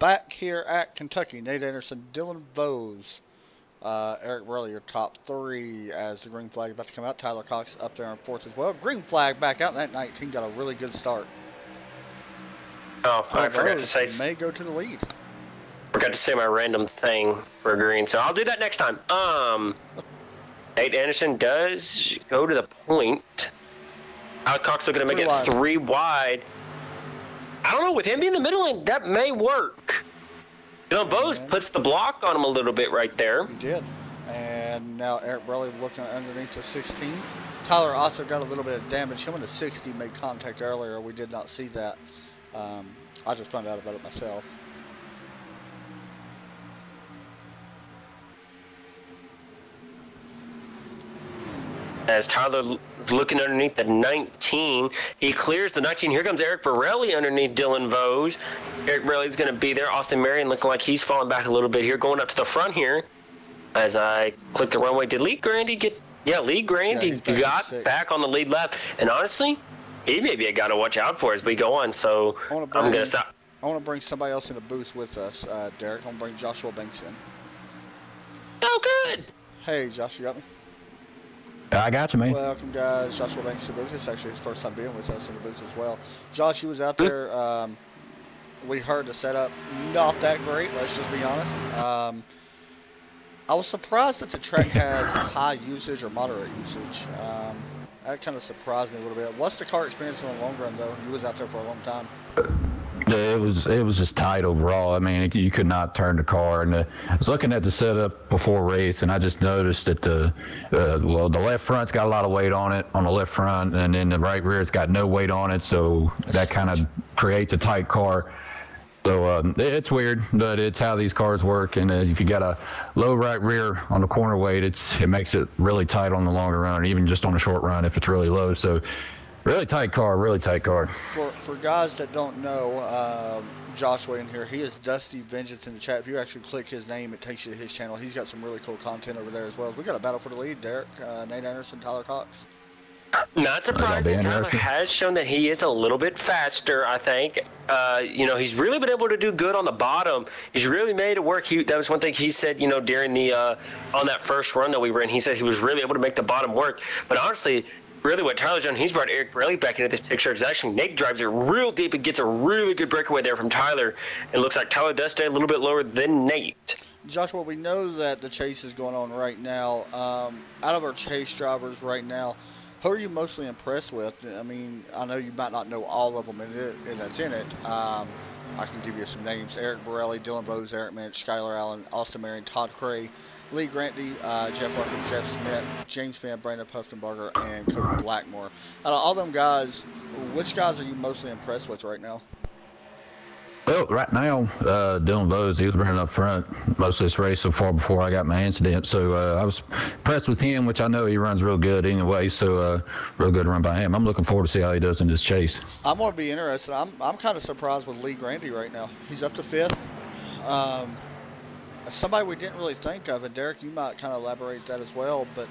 Back here at Kentucky, Nate Anderson, Dylan Vose, Eric Burley, your top three as the green flag about to come out. Tyler Cox up there on fourth as well. Green flag back out in that 19, got a really good start. Oh, I forgot to say. May go to the lead. Forgot to say my random thing for green, so I'll do that next time. Nate Anderson does go to the point. Tyler Cox looking to make it 3 wide. I don't know, with him being the middle lane, that may work. Dylan Vose puts the block on him a little bit right there. He did. And now Eric Burley looking underneath the 16. Tyler also got a little bit of damage. Him in the 60 made contact earlier. We did not see that. I just found out about it myself. As Tyler is looking underneath the 19, he clears the 19. Here comes Eric Borelli underneath Dylan Vose. Eric Borelli's going to be there. Austin Marion looking like he's falling back a little bit here, going up to the front here. As I click the runway, did Lee Grandy get? Yeah, Lee Grandy got back on the lead lap. And honestly, he may be a guy to watch out for as we go on. So I'm going to stop. I want to bring somebody else in the booth with us, Derek. I'm going to bring Joshua Banks in. Oh, good. Hey, Josh, you got me? I got you, man. Welcome, guys. Joshua Banks to the booth. It's actually his first time being with us in the booth as well. Josh, you was out there. We heard the setup not that great, let's just be honest. I was surprised that the track has high usage or moderate usage. That kind of surprised me a little bit. What's the car experience in the long run, though? You was out there for a long time. It was just tight overall. I mean, you could not turn the car. And I was looking at the setup before race, and I just noticed that the left front's got a lot of weight on it, on the left front, and then the right rear's got no weight on it. So that kind of creates a tight car. So it's weird, but it's how these cars work. And if you got a low right rear on the corner weight, it makes it really tight on the longer run, or even just on the short run if it's really low. So really tight car, really tight car. For guys that don't know, Joshua in here, he is Dusty Vengeance in the chat. If you actually click his name, it takes you to his channel. He's got some really cool content over there as well. We got a battle for the lead, Derek. Nate Anderson, Tyler Cox. Not surprising. Tyler has shown that he is a little bit faster, I think. You know, he's really been able to do good on the bottom. He's really made it work. That was one thing he said, you know, during the on that first run that we were in. He said he was really able to make the bottom work. But honestly, really what Tyler's done, he's brought Eric Borelli back into this picture. It's actually Nate drives it real deep and gets a really good breakaway there from Tyler. It looks like Tyler does stay a little bit lower than Nate. Joshua, we know that the chase is going on right now. Out of our chase drivers right now, who are you mostly impressed with? I mean, I know you might not know all of them that's in it. I can give you some names: Eric Borelli, Dylan Bose, Eric Minch, Skylar Allen, Austin Marion, Todd Cray, Lee Granty, Jeff Rucker, Jeff Smith, James Finn, Brandon Puffenbarger, and Cody Blackmore. Out of all them guys, which guys are you mostly impressed with right now? Well, right now, Dylan Bose, he was running up front most of this race so far before I got my incident. So I was impressed with him, which I know he runs real good anyway. So real good run by him. I'm looking forward to see how he does in this chase. I'm going to be interested. I'm kind of surprised with Lee Grandy right now. He's up to 5th. Somebody we didn't really think of, and Derek, you might kind of elaborate that as well. But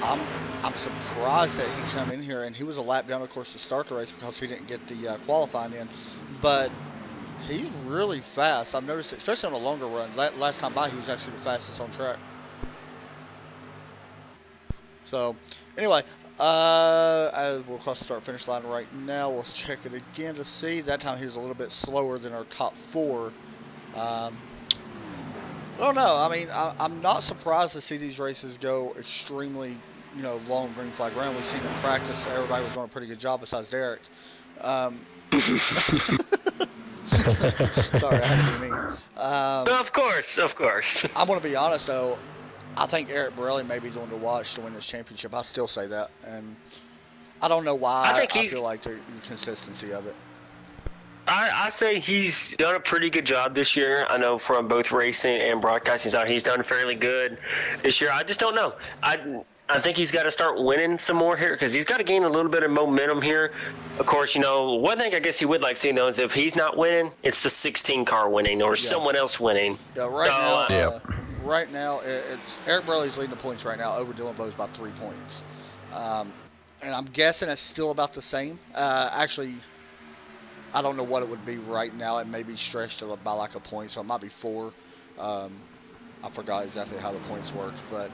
I'm surprised that he come in here, and he was a lap down, of course, to start the race because he didn't get the qualifying in. But he's really fast. I've noticed it, especially on a longer run. Last time by, he was actually the fastest on track. So, anyway, we'll cross the start-finish line right now. We'll check it again to see. That time he was a little bit slower than our top 4. I don't know. I mean, I'm not surprised to see these races go extremely, you know, long green flag round. We've seen in practice. Everybody was doing a pretty good job besides Derek. Sorry, I had to be mean. Of course. I'm going to be honest, though. I think Eric Borelli may be doing the watch to win this championship. I still say that. And I don't know why. I feel like the inconsistency of it. I say he's done a pretty good job this year. I know from both racing and broadcasting side, he's done fairly good this year. I just don't know. I think he's got to start winning some more here because he's got to gain a little bit of momentum here. Of course, you know, one thing I guess he would like seeing though is if he's not winning, it's the 16 car winning or someone else winning. Yeah, right now, it's Eric Borelli's leading the points right now over Dylan Bose by 3 points. And I'm guessing it's still about the same. Actually, I don't know what it would be right now. It may be stretched by like a point, so it might be 4. I forgot exactly how the points work, but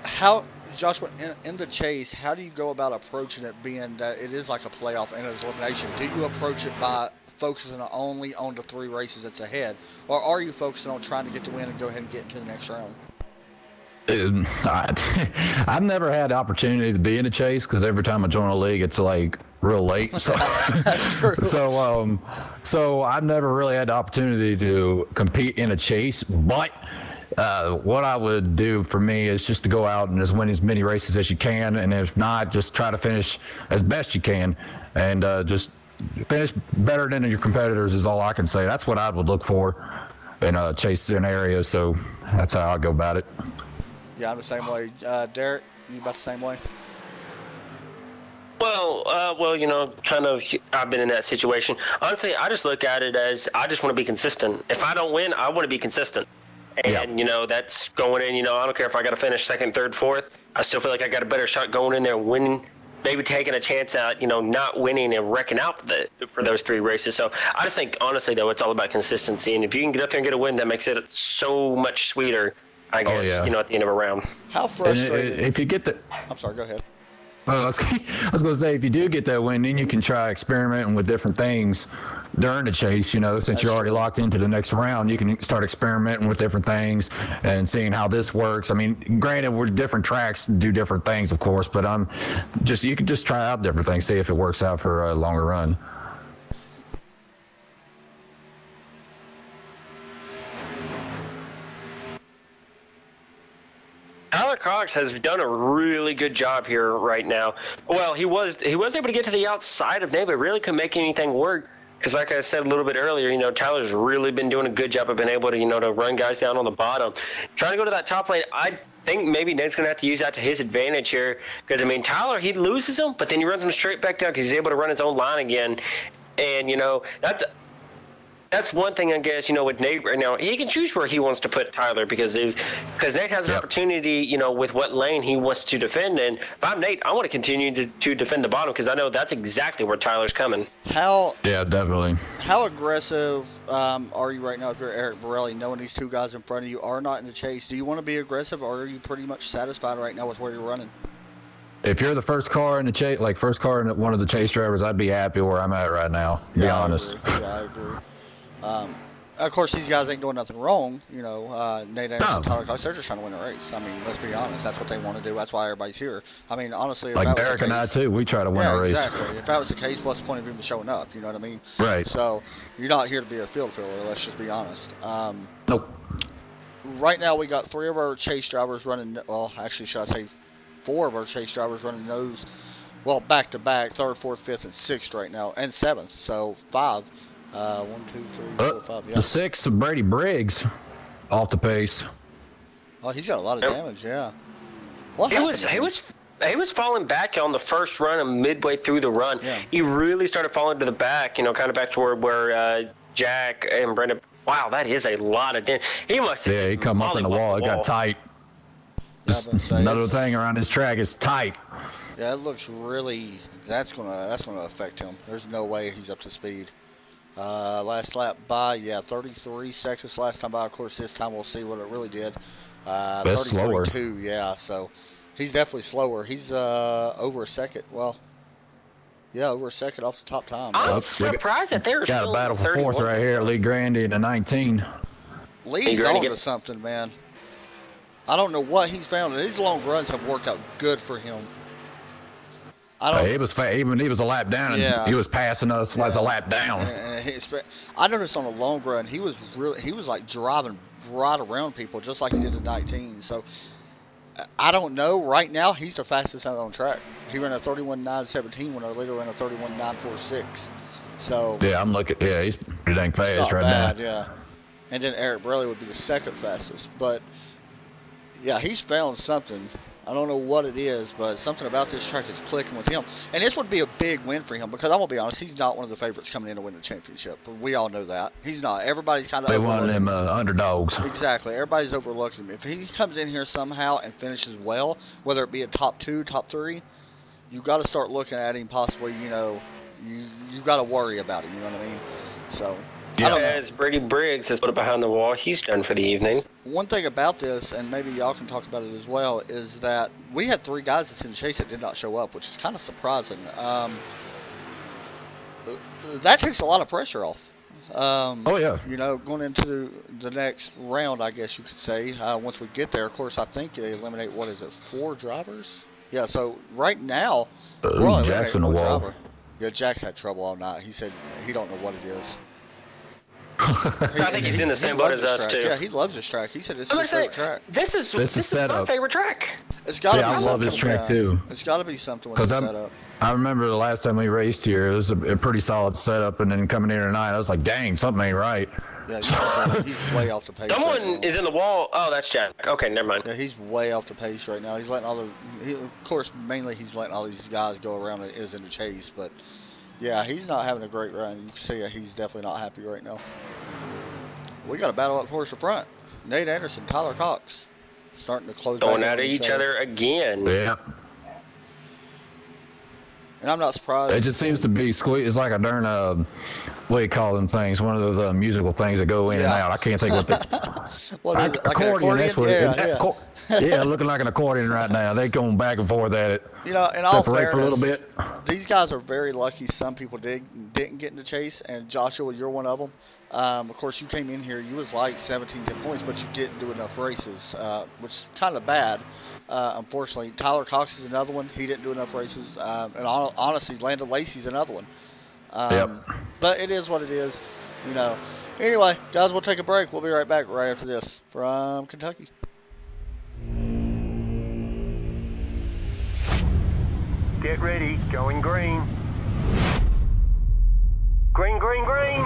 how, Joshua, in the chase, how do you go about approaching it, being that it is like a playoff and it's elimination? Do you approach it by focusing only on the 3 races that's ahead, or are you focusing on trying to get the win and go ahead and get into the next round? I've never had the opportunity to be in a chase because every time I join a league, it's like real late. So, that's true. So I've never really had the opportunity to compete in a chase. But what I would do for me is just to go out and just win as many races as you can, and if not, just try to finish as best you can, and just finish better than your competitors is all I can say. That's what I would look for in a chase scenario. So that's how I go about it. Yeah, I'm the same way. Derek, you about the same way? Well, you know, kind of, I've been in that situation. Honestly, I just look at it as I just want to be consistent. If I don't win, I want to be consistent. And, you know, that's going in, you know, I don't care if I got to finish 2nd, 3rd, 4th. I still feel like I got a better shot going in there, winning, maybe taking a chance at, you know, not winning and wrecking out for those 3 races. So I just think, honestly, though, it's all about consistency. And if you can get up there and get a win, that makes it so much sweeter, I guess, you know, at the end of a round. How frustrating. If you get the... I'm sorry, go ahead. I was going to say, if you do get that win, then you can try experimenting with different things during the chase. You know, since you're already locked into the next round, you can start experimenting with different things and seeing how this works. I mean, granted, we're different tracks, do different things, of course, but you can just try out different things, see if it works out for a longer run. Tyler Cox has done a really good job here right now. Well, he was able to get to the outside of Nate, but really couldn't make anything work. Because like I said a little bit earlier, you know, Tyler's really been doing a good job of being able to, you know, to run guys down on the bottom. Trying to go to that top lane, I think maybe Nate's going to have to use that to his advantage here. Because, I mean, Tyler, he loses him, but then he runs him straight back down because he's able to run his own line again. And, you know, that's one thing, I guess, with Nate right now. He can choose where he wants to put Tyler because Nate has an opportunity, with what lane he wants to defend. And if I'm Nate, I want to continue to defend the bottom because I know that's exactly where Tyler's coming. Yeah, definitely. How aggressive are you right now if you're Eric Borelli, knowing these two guys in front of you are not in the chase? Do you want to be aggressive, or are you pretty much satisfied right now with where you're running? If you're the first car in the chase, first car in one of the chase drivers, I'd be happy where I'm at right now, to be honest. I agree. Of course, these guys ain't doing nothing wrong. Nate Anderson and Tyler Cox, they're just trying to win a race. I mean, let's be honest. That's what they want to do. That's why everybody's here. I mean, honestly, if Derek and I, too, we try to win a race. Exactly. If that was the case, what's the point of even showing up? You know what I mean? Right. So, you're not here to be a field filler. Let's just be honest. Nope. Right now, we got 3 of our chase drivers running, well, actually, should I say 4 of our chase drivers running those, well, back-to-back, 3rd, 4th, 5th, and 6th right now, and 7th. So, 5. 1, 2, 3, 4, 5. Yeah. The 6th of Brady Briggs off the pace. Oh, he's got a lot of damage. Yeah. He was falling back on the first run and midway through the run. Yeah. He really started falling to the back. Kind of back to where Jack and Brendan. Wow, that is a lot of damage. He must have. Yeah, he come up in the wall. It got tight. Another thing around this track is tight. Yeah, it looks really. That's gonna affect him. There's no way he's up to speed. Last lap by, 33 seconds last time by. Of course, this time we'll see what it really did. That's slower. Yeah, so he's definitely slower. He's over a second. Well, yeah, over a second off the top time. I'm surprised that they're got a battle for 4th right here. Lee Grandy in the 19. Lee's on to something, man. I don't know what he's found. These long runs have worked out good for him. He was a lap down, and he was passing us as a lap down. I noticed on a long run, he was like driving right around people, just like he did in 19. So I don't know. Right now, he's the fastest out on track. He ran a 31.917 when our leader ran a 31.946. So yeah, I'm looking. Yeah, he's pretty dang fast right now. Yeah, and then Eric Borelli would be the 2nd fastest. But yeah, he's found something. I don't know what it is, but something about this track is clicking with him. And this would be a big win for him because I'm going to be honest, he's not one of the favorites coming in to win the championship. We all know that. He's not. Everybody's kind of They want them underdogs. Exactly. Everybody's overlooking him. If he comes in here somehow and finishes well, whether it be a top 2, top 3, you got to start looking at him possibly, you got to worry about him, you know what I mean? So, yeah. As Brady Briggs has put it behind the wall, he's done for the evening. One thing about this, and maybe y'all can talk about it as well, is that we had 3 guys that's in the chase that did not show up, which is kind of surprising. That takes a lot of pressure off. Oh, yeah. Going into the next round, I guess you could say, once we get there. Of course, I think they eliminate, 4 drivers? Yeah, so right now, we're only Jackson eliminating 1 wall. driver. Yeah, Jack's had trouble all night. He said he don't know what it is. I think he's in the same boat as us, too. Yeah, he loves this track. He said it's his favorite track. This is my favorite track. It's got to be I love this track, too. It's got to be something with the setup. I remember the last time we raced here, it was a pretty solid setup, and then coming in tonight, I was like, dang, something ain't right. Yeah, he's way off the pace. Someone is in the wall. Oh, that's Jack. Okay, never mind. Yeah, he's way off the pace right now. He's letting of course, mainly he's letting all these guys go around and is in the chase, but yeah, he's not having a great run. You can see he's definitely not happy right now. We got a battle up towards the front. Nate Anderson, Tyler Cox, starting to close. Going at each other again. Yeah. And I'm not surprised. It just seems to be squeeze. It's like a darn, what do you call them things? One of those musical things that go in and out. I can't think what they. What is it? Like accordion. That's what yeah. Looking like an accordion right now. They going back and forth at it. In all fairness, for a little bit. These guys are very lucky. Some people didn't get in the chase, and Joshua, you're one of them. Of course, you came in here. You was like 17 points, but you didn't do enough races, which is kind of bad. Unfortunately, Tyler Cox is another one. He didn't do enough races. And honestly, Landon Lacey's another one. But it is what it is, Anyway, guys, we'll take a break. We'll be right back right after this from Kentucky. Get ready, going green. Green, green, green.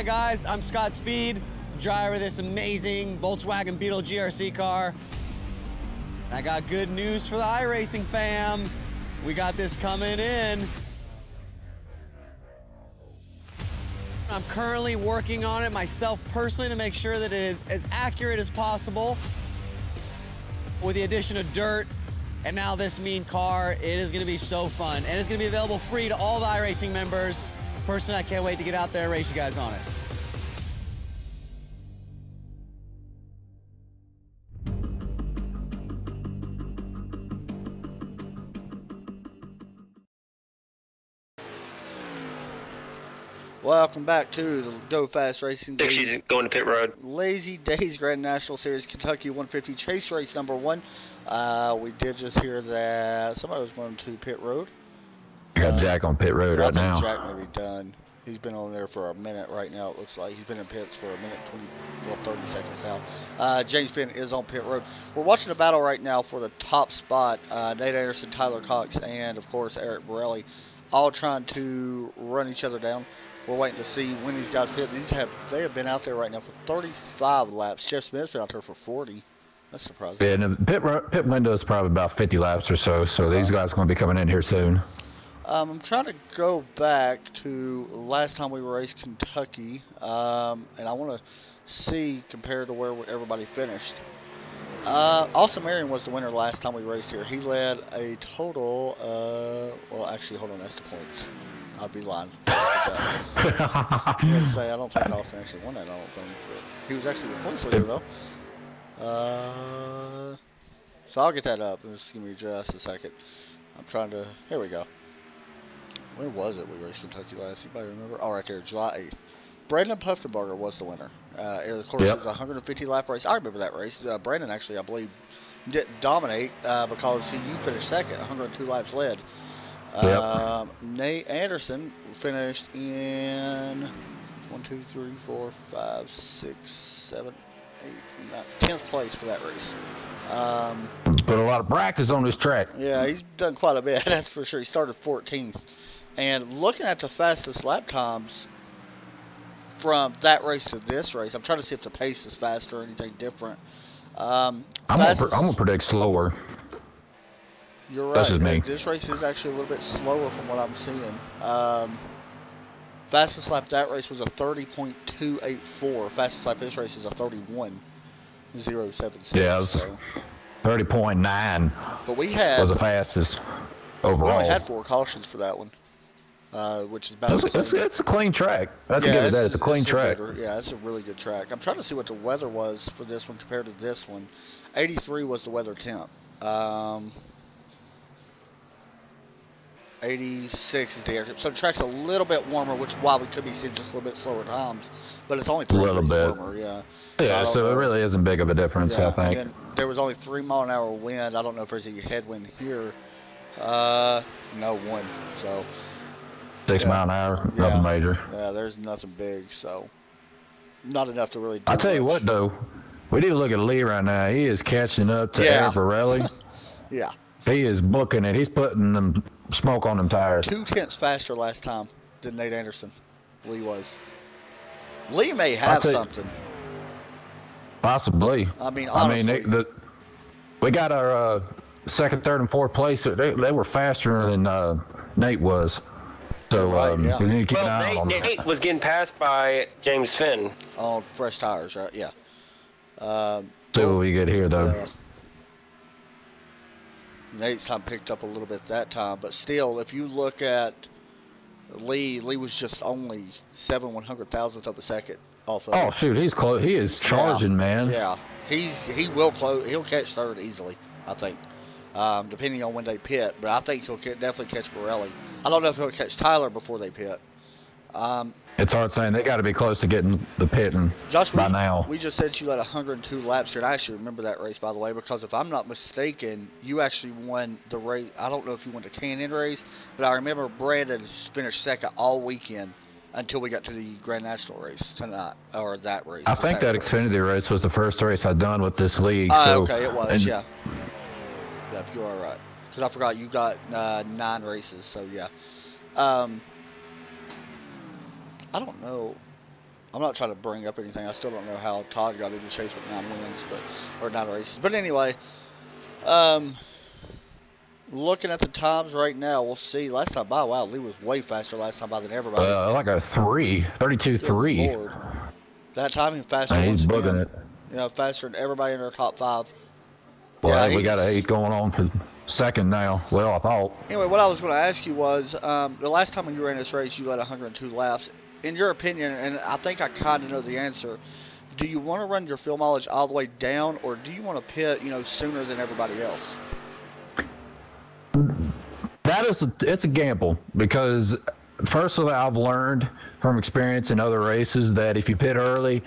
Hi guys, I'm Scott Speed, driver of this amazing Volkswagen Beetle GRC car. I got good news for the iRacing fam. We got this coming in. I'm currently working on it myself personally to make sure that it is as accurate as possible. With the addition of dirt and now this mean car, it is gonna be so fun. And it's gonna be available free to all the iRacing members. Personally, I can't wait to get out there and race you guys on it. Welcome back to the Go Fast Racing. She's going to pit road. Lazy Dayz Grand National Series Kentucky 150 Chase Race number 1. We did just hear that somebody was going to pit road. I got Jack on pit road right now. Jack may be done. He's been on there for a minute right now, it looks like. He's been in pits for a minute, 30 seconds now. James Finn is on pit road. We're watching a battle right now for the top spot. Nate Anderson, Tyler Cox, and, of course, Eric Borelli, all trying to run each other down. We're waiting to see when these guys pit. They have been out there right now for 35 laps. Jeff Smith's been out there for 40. That's surprising. Yeah, and the pit window is probably about 50 laps or so. So these guys are going to be coming in here soon. I'm trying to go back to last time we raced Kentucky, and I want to see compared to where everybody finished. Austin Marion was the winner last time we raced here. He led a total. Well, actually, hold on, that's the points. I'd be lying. I don't think Austin actually won that. I don't think. But he was actually the points leader though. So I'll get that up. Just give me just a second. I'm trying to. Here we go. When was it we raced Kentucky last? Anybody remember? Oh, right there, July 8th. Brandon Puffenberger was the winner. Of course, it was a 150 lap race. I remember that race. Brandon actually, I believe, didn't dominate because you finished second. 102 laps led. Nate Anderson finished in 1, 2, 3, 4, 5, 6, 7, 8, 9, 10th place for that race. Put a lot of practice on this track. Yeah, he's done quite a bit, that's for sure. He started 14th. And looking at the fastest lap times from that race to this race, I'm trying to see if the pace is faster or anything different. I'm gonna predict slower. You're right. That's just me. This race is actually a little bit slower from what I'm seeing. Fastest lap that race was a 30.284. Fastest lap this race is a 31.076. Yeah, it was 30.9. But we had was the fastest overall. We only had 4 cautions for that one, which is about. It's a clean track. I have to give it that. It's a clean track. Yeah, it's a really good track. I'm trying to see what the weather was for this one compared to this one. 83 was the weather temp. 86 is the air temp. So the track's a little bit warmer, which is why we could be seeing just a little bit slower times. But it's only 3 degrees warmer, yeah. Yeah, so it really isn't big of a difference, I think. And there was only 3-mile-an-hour wind. I don't know if there's any headwind here. No, 1. So 6 mile an hour, nothing major. Yeah, there's nothing big, so not enough to really do I'll tell you what, though. We need to look at Lee right now. He is catching up to Eric Borelli. Yeah. He is booking it. He's putting them smoke on them tires. 2/10 faster last time than Nate Anderson. Lee was. Lee may have something. Possibly. I mean, honestly. We got our second, third, and fourth place. They were faster than Nate was. So we need to keep an eye on them. Nate was getting passed by James Finn. On fresh tires, right? Yeah. See what we get here, though. Nate's time picked up a little bit that time, but still, if you look at Lee was just only 7/100,000th of a second off of. Oh shoot, he's close. He is charging, man. Yeah, he will close. He'll catch third easily, I think, depending on when they pit. But I think he'll definitely catch Borelli. I don't know if he'll catch Tyler before they pit. It's hard saying. They got to be close to getting the pitting by now. We just said you led 102 laps here, and I actually remember that race, by the way, because if I'm not mistaken, you actually won the race. I don't know if you won the Canyon race, but I remember Brandon finished second all weekend until we got to the Grand National race tonight, or that race. I think that Xfinity race was the first race I'd done with this league. Okay, it was, yeah. Yep, you are right. Because I forgot you got 9 races, so yeah. I don't know. I'm not trying to bring up anything. I still don't know how Todd got into chase with 9 wins, or 9 races. But anyway, looking at the times right now, we'll see. Last time by, wow, Lee was way faster last time by than everybody. Like a 32-3. Lord. That time he faster. Man, he's bugging it. You know, faster than everybody in our top 5. Well, yeah, we got an 8 going on for second now. Well, I thought. Anyway, what I was going to ask you was, the last time when you ran this race, you led 102 laps. In your opinion, and I think I kind of know the answer, do you want to run your fuel mileage all the way down, or do you want to pit, you know, sooner than everybody else? It's a gamble, because personally I've learned from experience in other races that if you pit early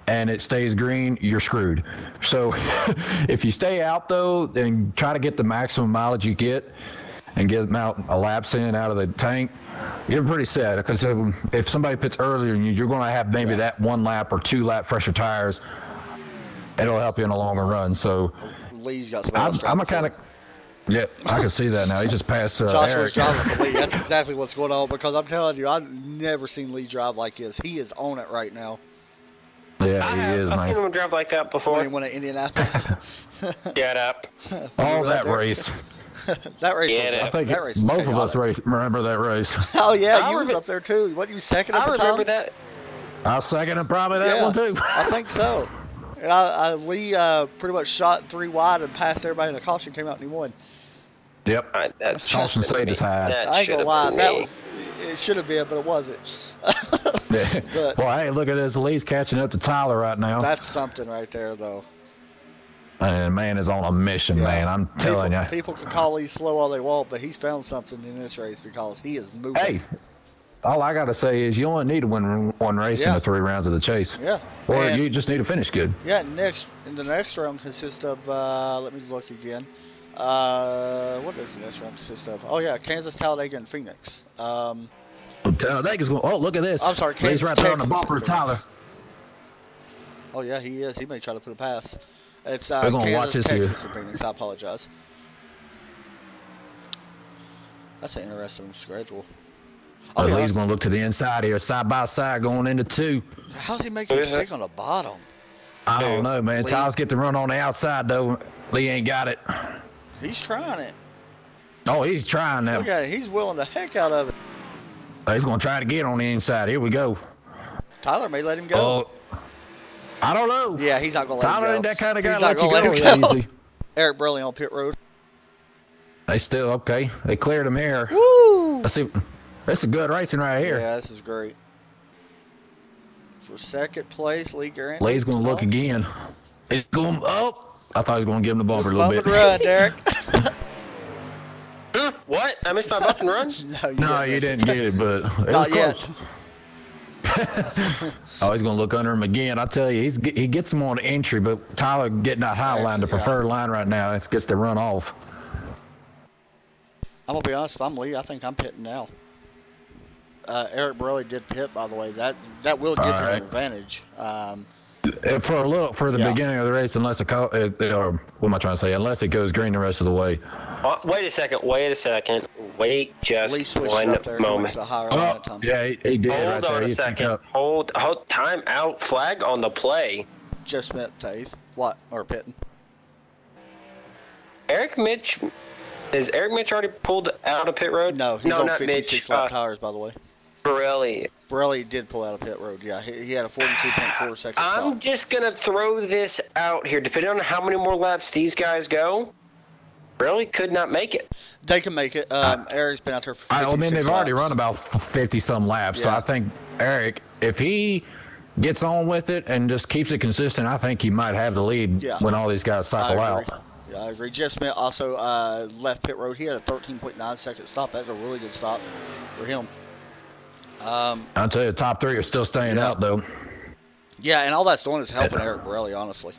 and it stays green, you're screwed. So if you stay out though and try to get the maximum mileage you get and get them out a laps in out of the tank, you're pretty set, because if somebody pits earlier than you're going to have maybe that 1 lap or 2 lap fresher tires. It'll help you in the longer run. So Lee's got some I'm a kind of. Yeah, I can see that now. He just passed Joshua's Eric. driving for Lee. That's exactly what's going on, because I'm telling you, I've never seen Lee drive like this. He is on it right now. Yeah, he is, man. I've seen him drive like that before. When he won at Indianapolis. Get up. Oh, that race. That race. I think both of us remember that race. Oh yeah, you was up there too. What, you second at the time? I remember that. I was second and probably that one too. I think so. And Lee pretty much shot 3 wide and passed everybody in the caution, came out and he won. Yep. Caution saved his hide. I ain't gonna lie, it should have been, but it wasn't. But, well, hey, look at this. Lee's catching up to Tyler right now. That's something right there, though. And man is on a mission, man. I'm telling you. People can call Lee slow all they want, but he's found something in this race, because he is moving. Hey, all I got to say is you only need to win 1 race in the 3 rounds of the chase. Yeah. Or you just need to finish good. Yeah, the next round consists of, let me look again. What does the next round consist of? Oh, yeah, Kansas, Talladega, and Phoenix. Talladaga's going, oh, look at this. I'm sorry, Kansas, He's right there on the bumper of Tyler. Oh, yeah, he is. He may try to put a pass. It's We're going to watch Kansas, this Texas, here. and Phoenix. I apologize. That's an interesting schedule. Oh, Lee's going to look to the inside here, side by side, going into 2. How's he making a mistake on the bottom? I don't know, man. Tyler's get the run on the outside, though. Lee ain't got it. He's trying it. Oh, he's trying now. Look at it. He's willing the heck out of it. He's going to try to get on the inside. Here we go. Tyler may let him go. I don't know. Yeah, he's not going to let him go. Tyler ain't that kind of guy He's to let not you gonna go let him that go. easy. Eric Burley on pit road. They still, okay. They cleared him here. Woo! Let's see. This is good racing right here. Yeah, this is great. For second place, Lee Grant. Lee's going to look again. He's going, oh! I thought he was going to give him the bumper a little bit. Bump and run, Derek. What? I missed my bump and run? No, you didn't get it, but it was close. Oh, he's going to look under him again. I tell you, he gets him on the entry, but Tyler getting that high line, the preferred line right now, it gets the run off. I'm going to be honest, if I'm Lee, I think I'm pitting now. Eric Burley did pit, by the way. That will give him an advantage. For the beginning of the race, unless it what am I trying to say? Unless it goes green the rest of the way. Wait a second. Wait just one moment. Yeah, he did. Hold on a second. Hold. Time out. Flag on the play. Just Smith, Dayz. What? Or pitting? Is Eric Mitch already pulled out of pit road? No, he's on 56 lap tires, by the way. Borelli did pull out of pit road. Yeah, he had a 42.4 second I'm just going to throw this out here. Depending on how many more laps these guys go, Borelli could not make it. They can make it. Eric's been out there for 56 I mean, they've already laps. run about 50-some laps, so I think Eric, if he gets on with it and just keeps it consistent, I think he might have the lead when all these guys cycle out. Yeah, I agree. Jeff Smith also left pit road. He had a 13.9 second stop. That's a really good stop for him. I'll tell you, the top 3 are still staying out, though. Yeah, and all that's doing is helping Eric Borelli, honestly.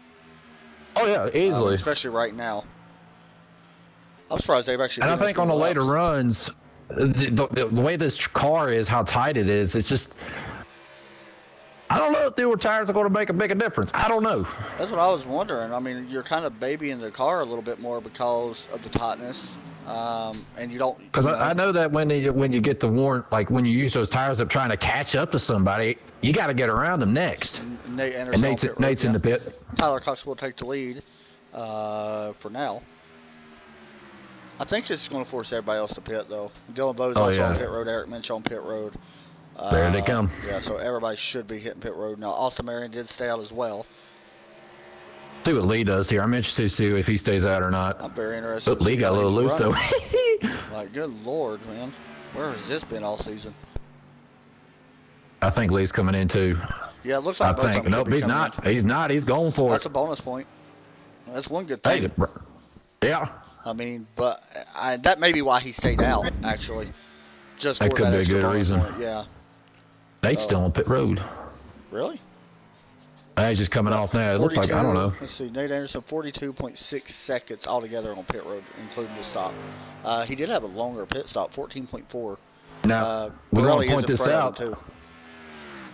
Oh, yeah, easily. Especially right now. I'm surprised they've actually... And I think on the later runs, the way this car is, how tight it is, it's just... I don't know if newer tires are going to make a bigger difference. I don't know. That's what I was wondering. I mean, you're kind of babying the car a little bit more because of the tightness. and you don't. Because I know that when you get the warrant, like when you use those tires up trying to catch up to somebody, you got to get around them next. And Nate's in the pit. Tyler Cox will take the lead for now. I think this is going to force everybody else to pit, though. Dylan Bowes also on pit road. Eric Minch on pit road. There they come. Yeah, so everybody should be hitting pit road. Now, Austin Marion did stay out as well. See what Lee does here. I'm interested to see if he stays out or not. I'm very interested. But Lee got a little loose, though. Like, good Lord, man. Where has this been all season? I think Lee's coming in, too. Yeah, it looks like both of them nope, he's not. In. He's not. He's going for That's a bonus point. That's one good thing. Hey, yeah. I mean, but that may be why he stayed out, actually. Just for that could be a good reason. Point. Yeah. Nate's still on pit road. Really? He's just coming off now. It looks like, I don't know. Let's see, Nate Anderson, 42.6 seconds altogether on pit road, including the stop. He did have a longer pit stop, 14.4. Now, we're going to point this out. Too.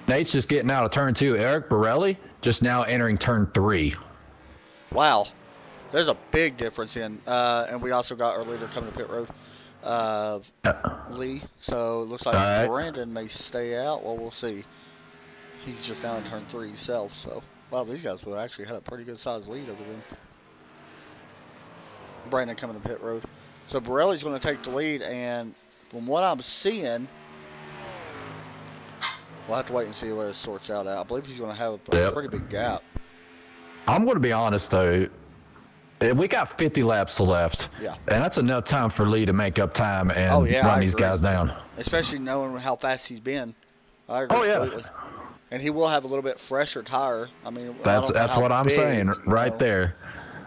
Nate's just getting out of turn 2. Eric Borelli just now entering turn 3. Wow. There's a big difference in. And we also got our leader coming to pit road, Lee. So it looks like Brandon may stay out. Well, we'll see. He's just now in turn 3 himself. So, wow, these guys would actually had a pretty good sized lead over them. Brandon coming to pit road. So Borelli's going to take the lead, and from what I'm seeing, we'll have to wait and see where it sorts out. I believe he's going to have a pretty big gap. I'm going to be honest, though. We got 50 laps left. Yeah. And that's enough time for Lee to make up time and run these guys down. Especially knowing how fast he's been. I agree completely. And he will have a little bit fresher tire. I mean, that's what I'm saying right there.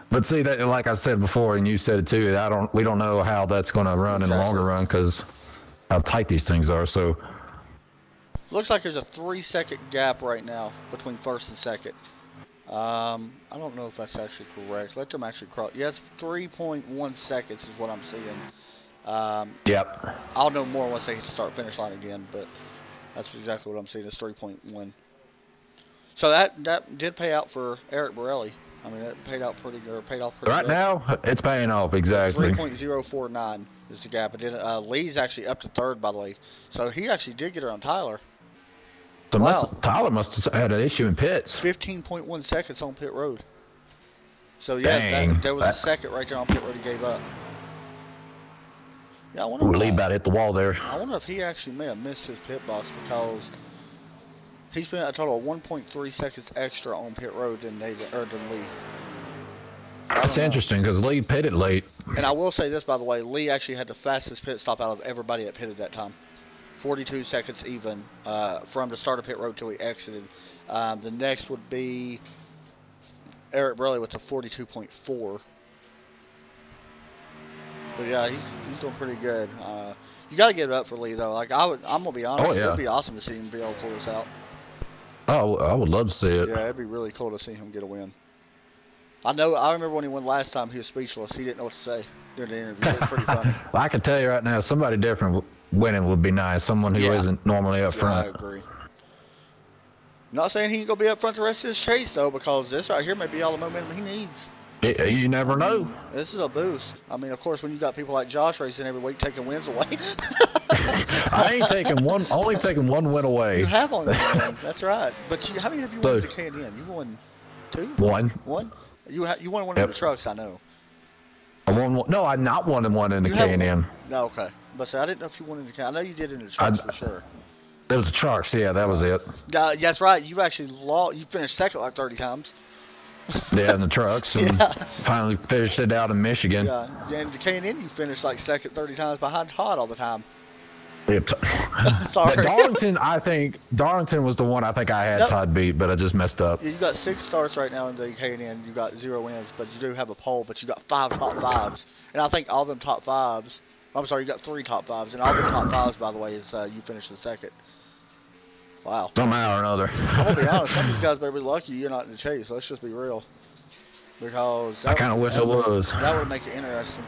But see, that, like I said before, and you said it too, we don't know how that's going to run in the longer run because how tight these things are. So looks like there's a 3-second gap right now between first and second. I don't know if that's actually correct. Let them actually cross. Yeah, it's 3.1 seconds is what I'm seeing. Yep. I'll know more once they hit the start-finish line again, but that's exactly what I'm seeing. It's 3.1. So that did pay out for Eric Borelli. I mean, it paid off pretty good. Right now, it's paying off, exactly. 3.049 is the gap. Lee's actually up to third, by the way. So he actually did get around Tyler. So Tyler must have had an issue in pits. 15.1 seconds on pit road. So yeah, there was a second right there on pit road he gave up. Yeah, I wonder. Lee about hit the wall there. I wonder if he actually may have missed his pit box because he's been a total of 1.3 seconds extra on pit road than Lee. That's interesting because Lee pitted late. And I will say this, by the way, Lee actually had the fastest pit stop out of everybody that pitted that time. 42 seconds even from the start of pit road till he exited. The next would be Eric Borelli with the 42.4. But yeah, he's doing pretty good. You got to give it up for Lee though. Like I'm gonna be honest, it'd be awesome to see him be able to pull this out. Oh, I would love to see it. Yeah, it'd be really cool to see him get a win. I remember when he won last time, he was speechless. He didn't know what to say during the interview. It was pretty funny. Well, I can tell you right now, somebody different winning would be nice. Someone who isn't normally up front. I agree. Not saying he ain't gonna be up front the rest of this chase though, because this right here may be all the momentum he needs. You never know. This is a boost. I mean, of course, when you got people like Josh racing every week taking wins away. I ain't taking one. Only taking one win away. You have only one win. That's right. But how many have you won the K&N? You won 2? One. One? You won one in the trucks, I know. I won one. No, I not won one in the K&N. No, okay. But I didn't know if you won in the K. I know you did in the trucks for sure. It was the trucks. Yeah, that was it. That's right. You actually you finished second like 30 times. Yeah, in the trucks, and finally finished it out in Michigan. Yeah, and the K&N you finished like second 30 times behind Todd all the time. Yep. Sorry. Darlington was the one I think I had Todd beat, but I just messed up. You got 6 starts right now in the K&N. You got 0 wins, but you do have a pole, but you got 5 top 5s. And I think all them top 5s, I'm sorry, you got 3 top 5s. And all the top 5s, by the way, is you finished in second. Wow. Somehow or another. I'm going to be honest, some of these guys better be lucky you're not in the chase. Let's just be real. Because I kind of wish I was. That would make it interesting.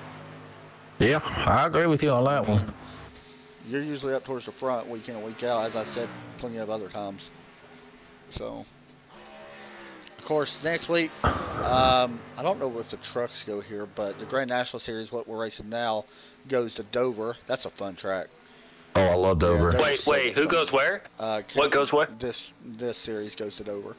Yeah, I agree with you on that one. You're usually up towards the front week in and week out, as I said plenty of other times. So, of course, next week, I don't know if the trucks go here, but the Grand National Series, what we're racing now, goes to Dover. That's a fun track. Oh, I love Dover. Yeah, wait, who goes where? What goes where? This series goes to Dover.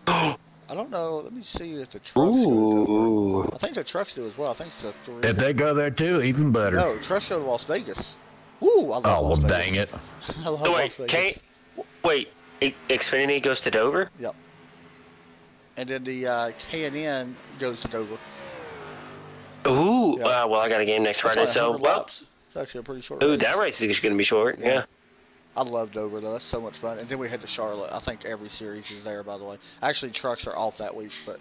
I don't know. Let me see if the trucks go to Dover. I think the trucks do as well. I think it's the 3. If they go there too, even better. No, trucks go to Las Vegas. Woo! I love Las Vegas. Dang it. I love Las Vegas. Xfinity goes to Dover? Yep. And then the K&N goes to Dover. Ooh, Yep. well, I got a game next Friday, so laps. It's actually a pretty short Ooh, race. that race is going to be short, yeah. I love Dover, though. That's so much fun. And then we head to Charlotte. I think every series is there, by the way. Actually, trucks are off that week, but...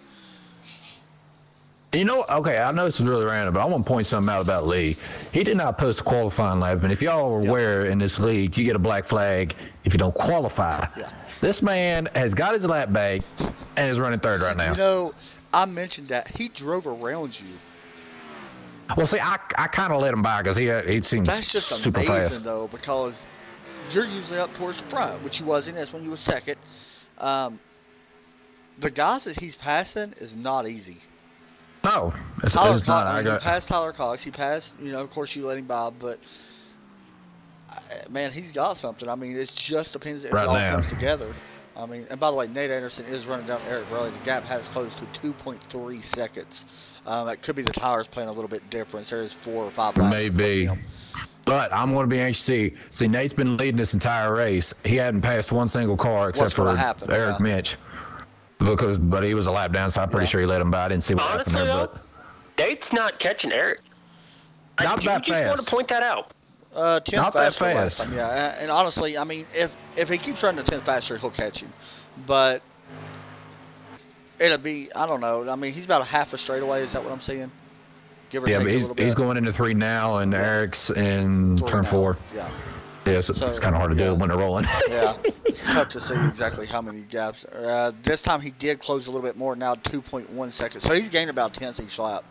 You know, okay, I know this is really random, but I want to point something out about Lee. He did not post a qualifying lap, and if y'all are aware in this league, you get a black flag if you don't qualify. Yeah. This man has got his lap back and is running third right now. You know, I mentioned that. He drove around you. Well, see, I kind of let him by because he seemed That's just super amazing, fast. though, because you're usually up towards the front, which you wasn't. That's when you were second. The guys that he's passing is not easy. No, it's Tyler not. Cox, he passed Tyler Cox. He passed, of course, you let him by, but, man, he's got something. I mean, it just depends if it all comes together. I mean, and by the way, Nate Anderson is running down Eric Burley. The gap has closed to 2.3 seconds. That could be the tires playing a little bit different. There's 4 or 5 laps. Maybe. But I'm going to be anxious to see. See, Nate's been leading this entire race. He hadn't passed one single car except for Eric Mitch. But he was a lap down, so I'm pretty sure he let him by. I didn't see what happened there. But Nate's not catching Eric. Not that fast. I just want to point that out. 10th not that fast. Yeah, and honestly, I mean, if he keeps running the 10th faster, he'll catch him. But it'll be, I don't know. I mean, he's about a half a straightaway. Is that what I'm saying? Give or take but a little bit. He's going into 3 now, and Eric's in turn 4. Yeah. Yeah, so it's kind of hard to do when they're rolling. Yeah, it's tough to see exactly how many gaps. This time he did close a little bit more, now 2.1 seconds. So he's gained about 10th each lap.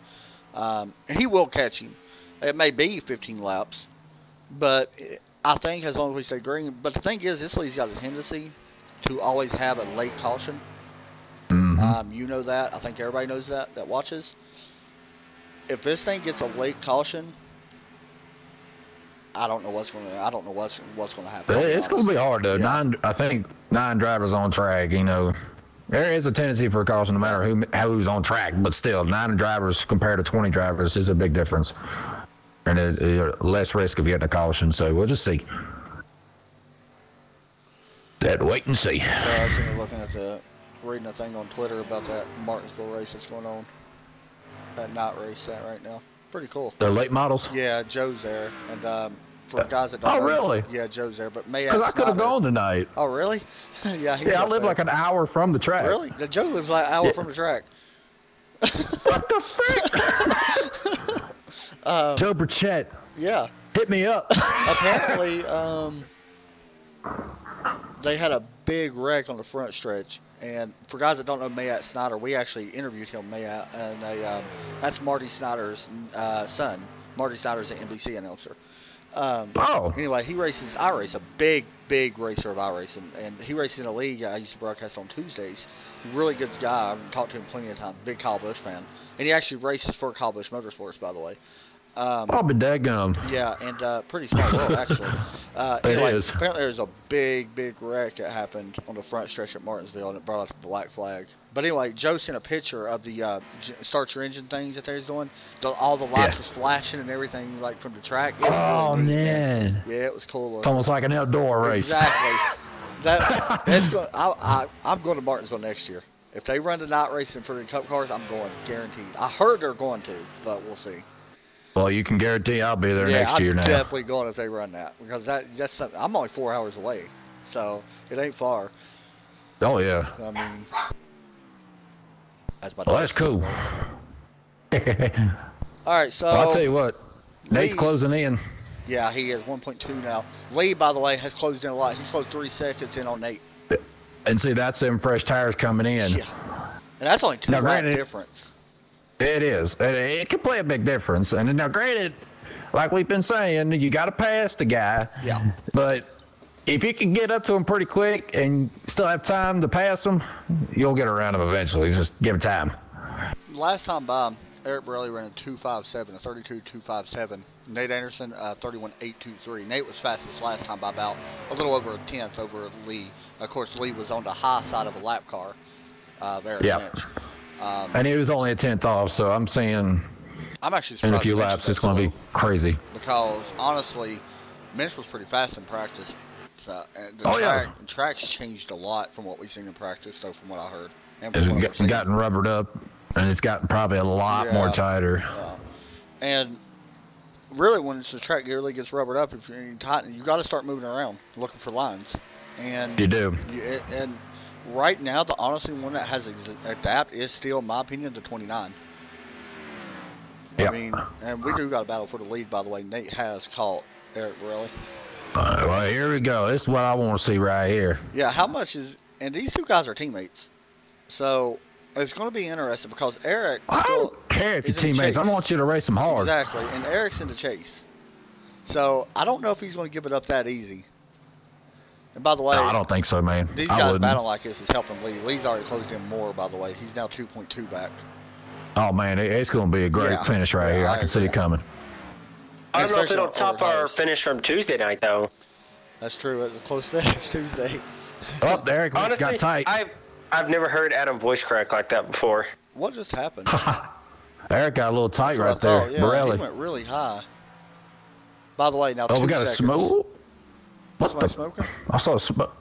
And he will catch him. It may be 15 laps, but I think as long as we stay green. But the thing is, this league's got a tendency to always have a late caution. Mm-hmm. You know that. I think everybody knows that watches. If this thing gets a late caution, I don't know what's going to happen. It's going to be hard though. Yeah. I think 9 drivers on track. There is a tendency for a caution no matter who's on track, but still 9 drivers compared to 20 drivers is a big difference, and less risk of getting a caution. So we'll just see. Wait and see. So I was looking reading a thing on Twitter about that Martinsville race that's going on. That night race right now. Pretty cool. The late models. Yeah, Joe's there, and for guys that don't know, really? Yeah, Joe's there, but because I could have gone tonight. Oh, really? Yeah, I live like an hour from the track. Really? Joe lives like an hour from the track. What the frick? Joe Burchett. Yeah. Hit me up. Apparently, they had a big wreck on the front stretch. And for guys that don't know Mayat Snyder, we actually interviewed him, Mayat, and that's Marty Snyder's son. Marty Snyder's an NBC announcer. Anyway, he races iRace, a big racer of iRace, and he races in a league I used to broadcast on Tuesdays. Really good guy. I've talked to him plenty of times. Big Kyle Busch fan, and he actually races for Kyle Busch Motorsports, by the way. But daggum. Yeah, and pretty small world actually. Anyway, it is. Apparently, there's a big wreck that happened on the front stretch at Martinsville, and it brought out the black flag. But anyway, Joe sent a picture of the start your engine things that they're doing. All the lights was flashing and everything, like from the track. Really neat, man. Yeah, it was cool. It's almost like an outdoor race. Exactly. That's going. I'm going to Martinsville next year. If they run the night racing for the Cup cars, I'm going, guaranteed. I heard they're going to, but we'll see. Well, you can guarantee I'll be there next year now. I'm definitely going if they run that, because that's something. I'm only 4 hours away, so it ain't far. Oh yeah. I mean, that's cool. All right, so I'll tell you what, Nate's closing in. Yeah, he is 1.2 now. Lee, by the way, has closed in a lot. He's closed 3 seconds in on Nate. And see, that's them fresh tires coming in. Yeah, and that's only 2 lap difference. It is. It can play a big difference. And now, granted, like we've been saying, you got to pass the guy. Yeah. But if you can get up to him pretty quick and still have time to pass him, you'll get around him eventually. Just give it time. Last time by, Eric Borelli ran a 2.57, a 32.257. Nate Anderson, 31.823. Nate was fastest last time by about a little over a tenth over Lee. Of course, Lee was on the high side of a lap car of Eric Finch. And he was only a tenth off, so I'm saying I'm actually in a surprised few Mitch laps was it's going to be crazy. Because honestly, Mitch was pretty fast in practice. So, and the track's changed a lot from what we've seen in practice, though, from what I heard. And It's gotten rubbered up, and it's gotten probably a lot more tighter. Yeah. And really, when the track really gets rubbered up, if you're tight, you got to start moving around, looking for lines. And you do. And right now, the honestly one that has adapt is still, in my opinion, the 29. Yep. I mean, and we do got a battle for the lead, by the way. Nate has caught Eric Borelli. Well, here we go. This is what I want to see right here. Yeah, how much is... And these two guys are teammates. So, it's going to be interesting because Eric... I don't care if you're teammates. I want you to race them hard. Exactly. And Eric's in the chase. So, I don't know if he's going to give it up that easy. And by the way... No, I don't think so, man. These guys battling like this is helping Lee. Lee's already closed in more, by the way. He's now 2.2 back. Oh, man, it's going to be a great finish right here. I can see it coming. I don't know if it'll top our finish from Tuesday night, though. That's true. It's a close finish Tuesday. Oh, Eric Honestly, got tight. I've never heard Adam voice crack like that before. What just happened? Eric got a little tight right there. Yeah, Borelli. he went really high. By the way, now we got a smoke? Somebody smoking? I saw smoke.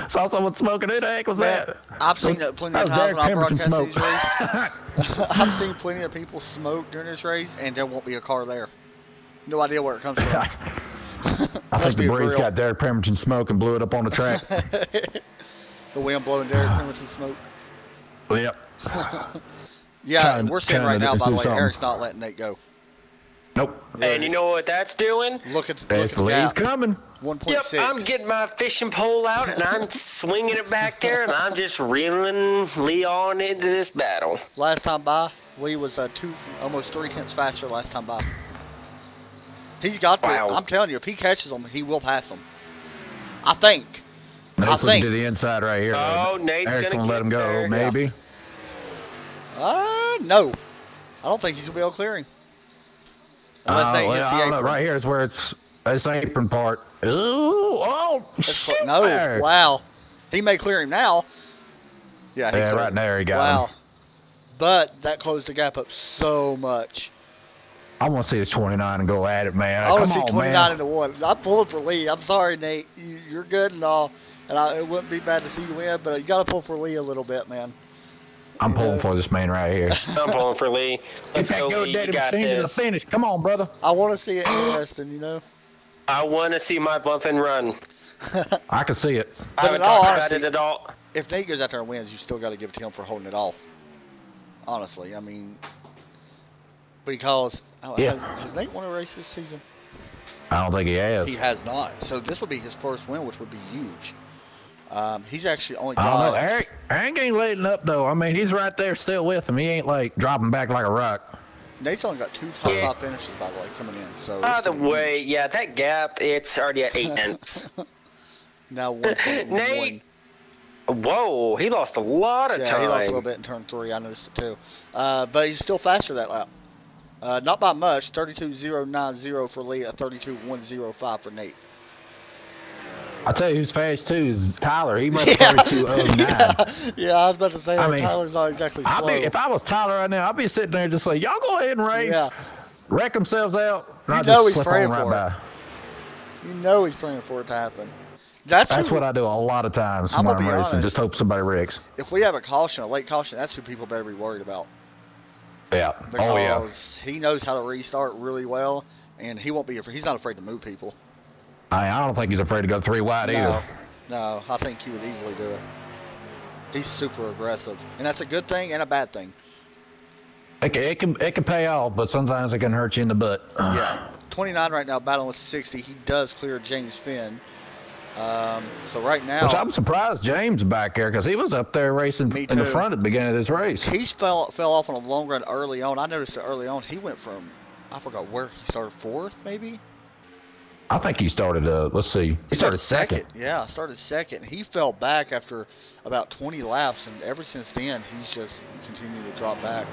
Saw someone smoking. Who the heck was that? I've seen that plenty of times when I broadcast these races. I've seen plenty of people smoke during this race, and there won't be a car there. No idea where it comes from. I think the breeze got Derek Pemberton smoke and blew it up on the track. The wind blowing Derek Pemberton smoke. Well, yep. Yeah, we're seeing right now, by the way, Eric's not letting Nate go. Nope. And you know what that's doing? Look at the Lee's coming. 1.6. Yep, I'm getting my fishing pole out, and I'm swinging it back there, and I'm just reeling Lee on into this battle. Last time by, Lee was almost 3 tenths faster last time by. He's got to. I'm telling you, if he catches him, he will pass him. I think. Nate's looking to the inside right here. Oh, Nate's Eric's gonna let him go, there. maybe. No. I don't think he's gonna be able to clear him. Unless Nate hits the apron. Know. Right here is where it's this apron part. Ooh, oh, shit. No, wow. He may clear him now. Yeah, right there he got him. But that closed the gap up so much. I want to see this 29 and go at it, man. I want to see 29 into 1. I'm pulling for Lee. I'm sorry, Nate. You're good and all. And it wouldn't be bad to see you win, but you got to pull for Lee a little bit, man. I'm pulling for this man right here. I'm pulling for Lee. Let's go, Lee. You got this. To the finish. Come on, brother. I want to see it interesting, you know. I want to see my bump and run. I can see it. I haven't talked about it at all. If Nate goes out there and wins, you still got to give it to him for holding it off. Honestly, I mean, because has Nate won a race this season? I don't think he has. He has not. So this would be his first win, which would be huge. He's actually only got... I don't know. Eric ain't letting up, though. I mean, he's right there still with him. He ain't, like, dropping back like a rock. Nate's only got 2 top 5 finishes, by the way, coming in. So by the way, yeah, that gap, it's already at 8 tenths. Now 1.1. Nate, whoa, he lost a lot of time. Yeah, he lost a little bit in turn 3. I noticed it, too. But he's still faster that lap. Not by much. 32.090 for Lee, 32.105 for Nate. I'll tell you who's fast, too, is Tyler. He must 32.09. Yeah, I was about to say, Tyler's not exactly slow. If I was Tyler right now, I'd be sitting there just like, y'all go ahead and race, wreck themselves out, and you know he's praying for it. You know he's praying for it to happen. That's what I do a lot of times when I'm racing, just hope somebody wrecks. If we have a late caution, that's who people better be worried about. Yeah. Because he knows how to restart really well, and he won't be afraid. He's not afraid to move people. I don't think he's afraid to go 3 wide either. No, I think he would easily do it. He's super aggressive, and that's a good thing and a bad thing. It can pay off, but sometimes it can hurt you in the butt. Yeah, 29 right now, battling with 60. He does clear James Finn. So right now, which I'm surprised James back there because he was up there racing in the front at the beginning of this race. He fell off on a long run early on. I noticed that early on he went from, I forgot where he started, 4th maybe. I think he started. Let's see. He started second. Yeah, started second. He fell back after about 20 laps, and ever since then, he's just continued to drop back.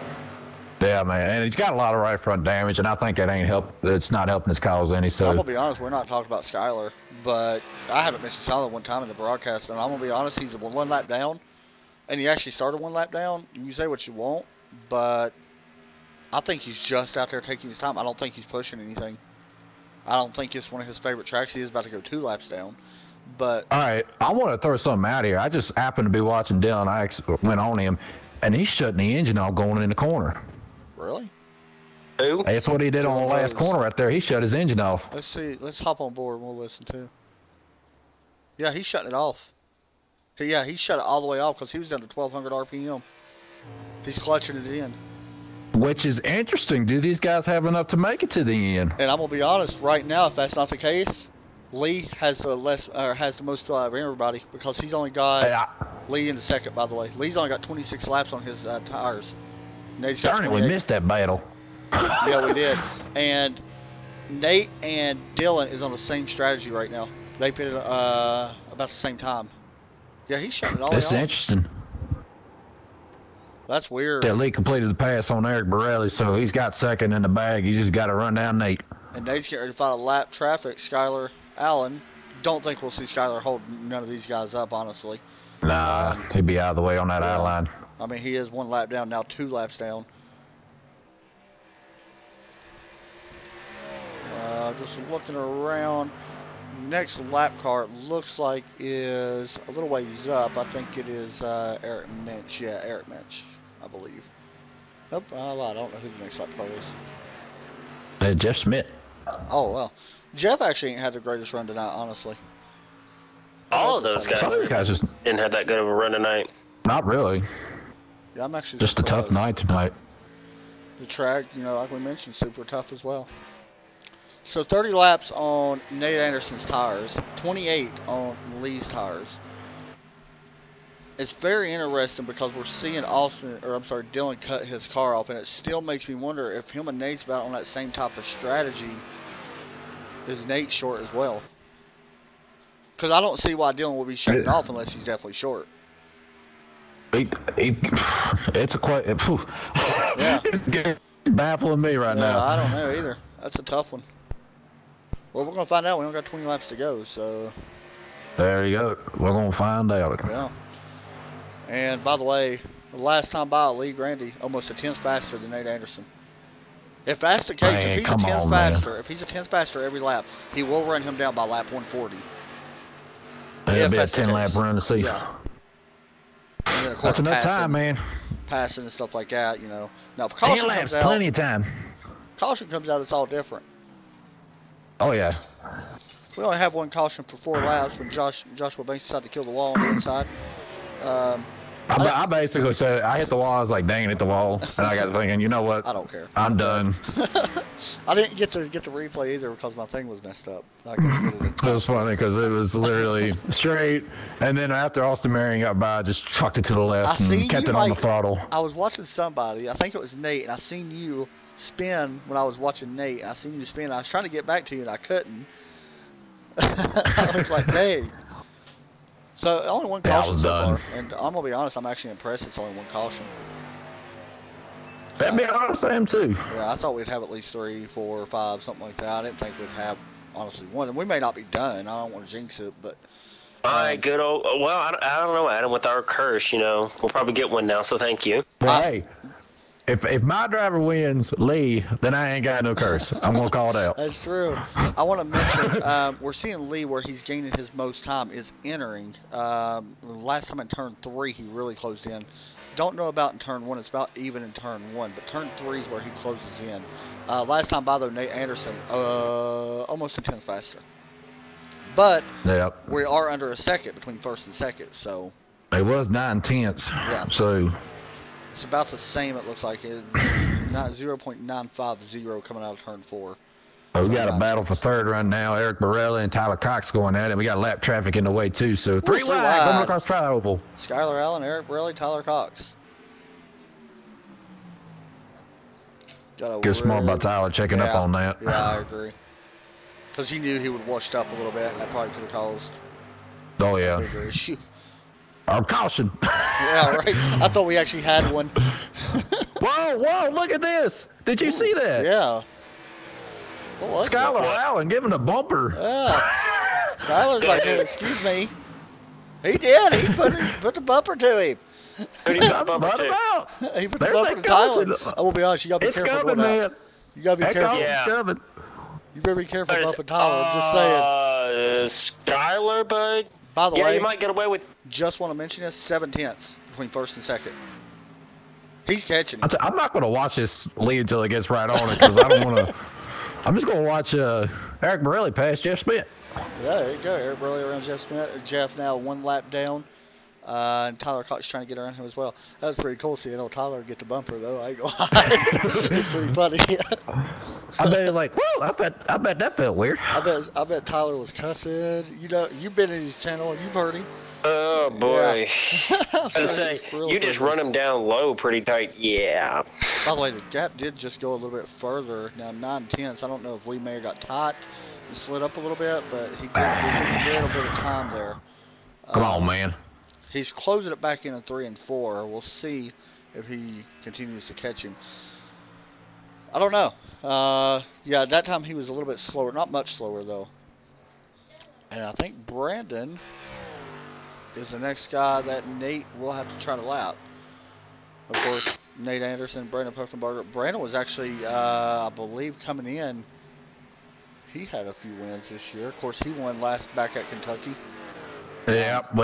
Yeah, man, and he's got a lot of right front damage, and I think it ain't help. It's not helping his cause any. So I'm gonna be honest, we're not talking about Skyler, but I haven't mentioned Skyler one time in the broadcast, and I'm gonna be honest, he's one lap down, and he actually started one lap down. You say what you want, but I think he's just out there taking his time. I don't think he's pushing anything. I don't think it's one of his favorite tracks. He is about to go 2 laps down. But all right, I want to throw something out here. I just happened to be watching Dylan. I went on him, and he's shutting the engine off going in the corner. Really? Who? That's what he did on the last corner right there. He shut his engine off. Let's see. Let's hop on board and we'll listen too. Yeah, he's shutting it off. Yeah, he shut it all the way off because he was down to 1,200 RPM. He's clutching it in. Which is interesting. Do these guys have enough to make it to the end? And I'm gonna be honest. Right now, if that's not the case, Lee has the most fill out of everybody because he's only got Lee in the second. By the way, Lee's only got 26 laps on his tires. Nate's got Darn it, we missed that battle. Yeah, we did. And Nate and Dylan is on the same strategy right now. They pitted about the same time. Yeah, he's shutting it all That's off. interesting. That's weird. Yeah, Lee completed the pass on Eric Borelli, so he's got second in the bag. He just got to run down Nate. And Nate's getting ready to find a lap traffic. Skyler Allen. Don't think we'll see Skyler hold none of these guys up, honestly. Nah, he'd be out of the way on that I-line. I mean, he is 1 lap down, now 2 laps down. Just looking around. Next lap car, it looks like is a little ways up. I think it is Eric Minch. Yeah, Eric Minch, I believe. Nope, I lied. I don't know who the next lap car is. Jeff Smith. Oh, well. Jeff actually ain't had the greatest run tonight, honestly. All of those guys just didn't have that good of a run tonight. Not really. Yeah, I'm actually just surprised. a tough night tonight. The track, you know, like we mentioned, super tough as well. So 30 laps on Nate Anderson's tires, 28 on Lee's tires. It's very interesting because we're seeing Dylan cut his car off, and it still makes me wonder if him and Nate's about on that same type of strategy. Is Nate short as well? Because I don't see why Dylan would be shutting it off unless he's definitely short. It's a quite. Yeah. It's baffling me right now. I don't know either. That's a tough one. Well, we're going to find out. We only got 20 laps to go, so. There you go. We're going to find out. Yeah. And by the way, the last time by, Lee Grandy almost a tenth faster than Nate Anderson. If that's the case, Man, if he's a tenth faster every lap, he will run him down by lap 140. It'll be a 10-lap run to see. Yeah. And then, of course, that's enough time, man. Passing and stuff like that, you know. Now, if 10 laps, plenty of time. Caution comes out, it's all different. Oh, yeah. We only have 1 caution for 4 laps when Joshua Banks decided to kill the wall on the inside. I basically said, I hit the wall. I was like, dang, hit the wall. And I got thinking, you know what? I don't care. I'm done. I didn't get the replay either because my thing was messed up. I couldn't get it. It was funny because it was literally straight. And then after Austin Marion got by, I just trucked it to the left and kept it on the throttle. I was watching somebody. I think it was Nate. And I seen you spin when I was watching Nate. And I seen you spin. I was trying to get back to you and I couldn't. I was like, dang. So only 1 caution so far, and I'm gonna be honest, I'm actually impressed. It's only 1 caution. That'd be honest, I am too. Yeah, I thought we'd have at least 3, 4, 5, something like that. I didn't think we'd have honestly 1, and we may not be done. I don't want to jinx it, but. All right, good old. Well, I don't know, Adam. With our curse, you know, we'll probably get 1 now. So thank you. Well, hey. If my driver wins, Lee, then I ain't got no curse. I'm going to call it out. That's true. I want to mention, we're seeing Lee where he's gaining his most time is entering. Last time in turn 3, he really closed in. Don't know about in turn 1. It's about even in turn 1. But turn 3 is where he closes in. Last time by, though, Nate Anderson, almost a tenth faster. But we are under a second between first and second, so. It was 9 tenths. Yeah. So. It's about the same, it looks like. It, not 0.950 coming out of turn 4. We got a battle for 3rd right now. Eric Borelli and Tyler Cox going at it. We got lap traffic in the way, too. So 3 wide coming across tri-oval. Skyler Allen, Eric Borelli, Tyler Cox. Get smart by Tyler checking up on that. Yeah, I agree. Because he knew he would washed up a little bit, and that probably could have caused Oh, yeah. a bigger issue. Or caution. Yeah, right. I thought we actually had one. Whoa, look at this. Did you see that? Yeah. What was Skylar that? Allen giving a bumper. Yeah. Skylar's like, hey, excuse me. He did. He put the bumper to him. Who do you got bumper to? Out. He put There's the bumper that to Tyler. caution. I will be honest, you gotta be It's careful. coming, going man. out. You gotta be That careful. caution's Yeah. coming. You better be careful bumping Tyler. I'm just saying. Skylar, bud. By the Yeah, way, you might get away with. just want to mention this: 7/10 between first and second. He's catching him. I'm not going to watch this lead until it gets right on it because I don't want to. I'm just going to watch Eric Morelli pass Jeff Smith. Yeah, there you go. Eric Burley around Jeff Smith. Jeff now 1 lap down. And Tyler Cox trying to get around him as well. That was pretty cool seeing old Tyler get the bumper, though. I ain't gonna lie. It's pretty funny. I bet it's like, whoa, I bet that felt weird. I bet Tyler was cussing. You know, you've been in his channel and you've heard him. Oh boy. Yeah. I was gonna say, you just run him down low pretty tight. Yeah. By the way, the gap did just go a little bit further. Now 9/10. I don't know if Lee Mayer got tight and slid up a little bit, but he took a little bit of time there. Come on, man. He's closing it back in 3 and 4. We'll see if he continues to catch him. I don't know. Yeah, at that time he was a little bit slower. Not much slower, though. And I think Brandon is the next guy that Nate will have to try to lap. Of course, Nate Anderson, Brandon Puffenbarger. Brandon was actually, I believe, coming in. He had a few wins this year. Of course, he won last back at Kentucky. Yep.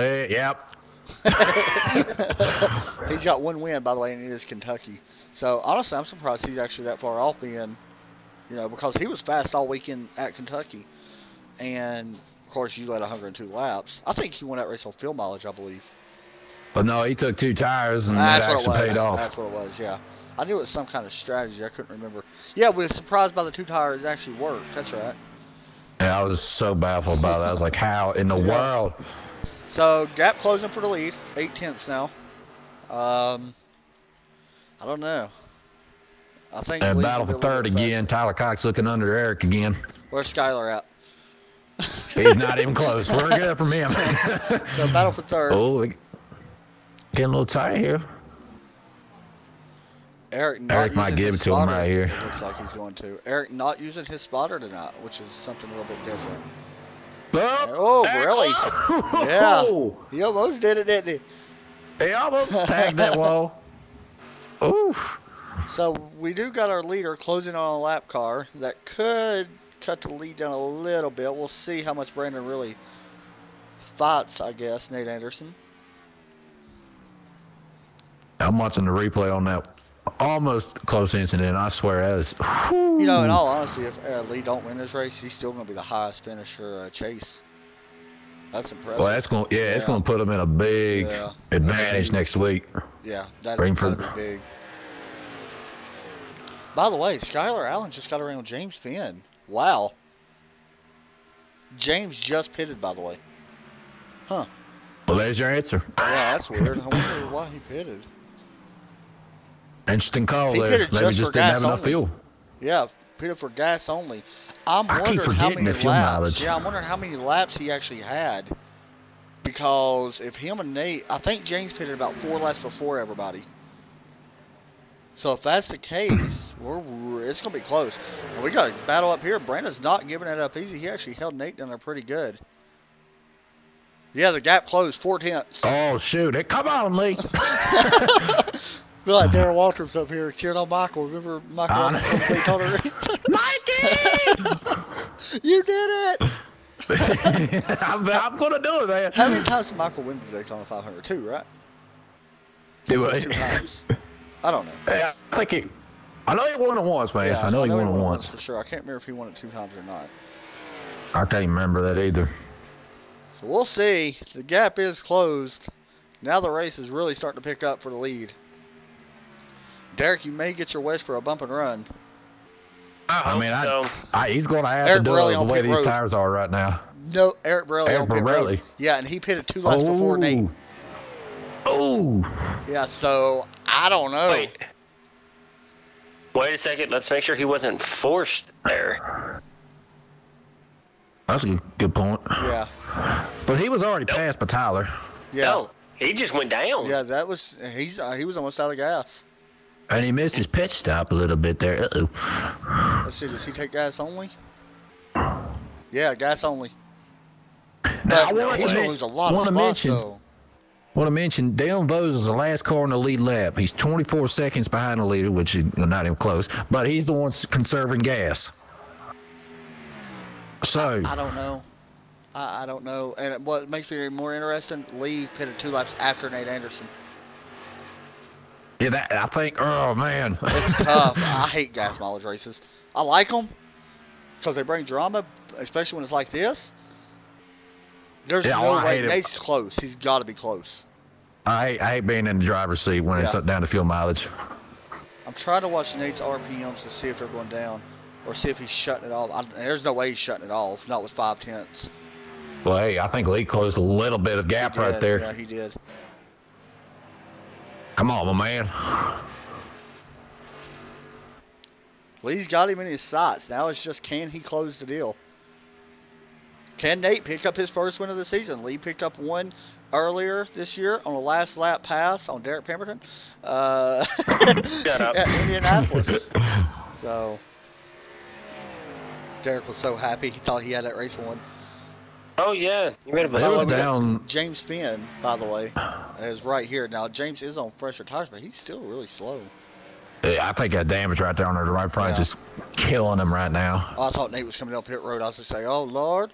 He's got 1 win, by the way, and it is Kentucky. So, honestly, I'm surprised he's actually that far off being, because he was fast all weekend at Kentucky. And, of course, you led 102 laps. I think he won that race on field mileage, I believe. But no, he took 2 tires and that actually paid off. That's what it was, yeah. I knew it was some kind of strategy. I couldn't remember. Yeah, we were surprised by the 2 tires actually worked. That's right. Yeah, I was so baffled by that. I was like, how in the world? So, gap closing for the lead. 8/10 now. I don't know. I think And Lee's battle for gonna be a little third bit again. Tyler Cox looking under Eric again. faster. Where's Skylar at? He's not even close. We're good from him. So, battle for third. Oh, getting a little tight here. Eric might give it to him right here. It looks like he's going to. Eric not using his spotter tonight, which is something a little bit different. Oh, really? Yeah. He almost did it, didn't he? He almost tagged that wall. Oof. So we do got our leader closing on a lap car. That could cut the lead down a little bit. We'll see how much Brandon really fights, I guess, Nate Anderson. I'm watching the replay on that almost close incident. I swear that is. In all honesty, if Lee don't win this race, he's still going to be the highest finisher Chase. That's impressive. Well, that's going. Yeah, it's going to put him in a big advantage next week. Yeah, that's Bring going for to be big. By the way, Skylar Allen just got around James Finn. Wow. James just pitted, by the way. Huh. Well, there's your answer. Yeah, that's weird. I wonder why he pitted. Interesting call He there. pitted Maybe just just for didn't gas have enough only. fuel. Yeah, pitted for gas only. I'm I keep wondering how forgetting many the fuel laps. mileage. Yeah, I'm wondering how many laps he actually had. Because if him and Nate, I think James pitted about 4 laps before everybody. So if that's the case, it's going to be close. And we got a battle up here. Brandon's not giving it up easy. He actually held Nate down there pretty good. Yeah, the gap closed 4/10. Oh shoot! Come on, Lee. Feel like Darren Walters up here cheering on Michael. Remember Michael on the Daytona race? Mikey! You did it! I'm gonna do it, man. How many times did Michael win the Daytona 500? 2, right? Do it. 2 times. I don't know. Yeah, I think he. I know he won it once, man. Yeah, I know he won it once. for sure. I can't remember if he won it 2 times or not. I can't remember that either. So we'll see. The gap is closed. Now the race is really starting to pick up for the lead. Derek, you may get your wish for a bump and run. I mean, he's going to have Eric to do Borelli it the on way pit these road. tires are right now. No, Eric Borelli on pit road. Borelli. Yeah, and he pitted 2 laps before Nate. Oh. Yeah, so I don't know. Wait a second. Let's make sure he wasn't forced there. That's a good point. Yeah. But he was already passed by Tyler. Yeah. No, he just went down. Yeah, that was he was almost out of gas. And he missed his pit stop a little bit there. Let's see, does he take gas only? Yeah, gas only. Now, He's gonna lose a lot of spots though. Want to mention, Dale Vose is the last car in the lead lap. He's 24 seconds behind the leader, which is not even close. But he's the one conserving gas. So I don't know. I don't know. And what makes me more interesting, Lee pitted 2 laps after Nate Anderson. yeah, I think. Oh man, It's tough. I hate gas mileage races. I like them because they bring drama, especially when it's like this. There's no way. Nate's close. He's got to be close. I hate being in the driver's seat when it's up down to fuel mileage. I'm trying to watch Nate's RPMs to see if they're going down or see if he's shutting it off. There's no way he's shutting it off, not with 5/10. Well, hey, I think Lee closed a little bit of gap right there. Yeah, he did. Come on, my man. Lee's got him in his sights. Now it's just, can he close the deal? Can Nate pick up his first win of the season? Lee picked up one earlier this year on a last lap pass on Derek Pemberton at Indianapolis. So Derek was so happy. He thought he had that race won. Oh, yeah. You read about It was down. James Finn, by the way, is right here. Now, James is on fresher tires, but he's still really slow. Yeah, I think that damage right there on the right front is just killing him right now. Oh, I thought Nate was coming up pit road. I was just saying, oh, Lord.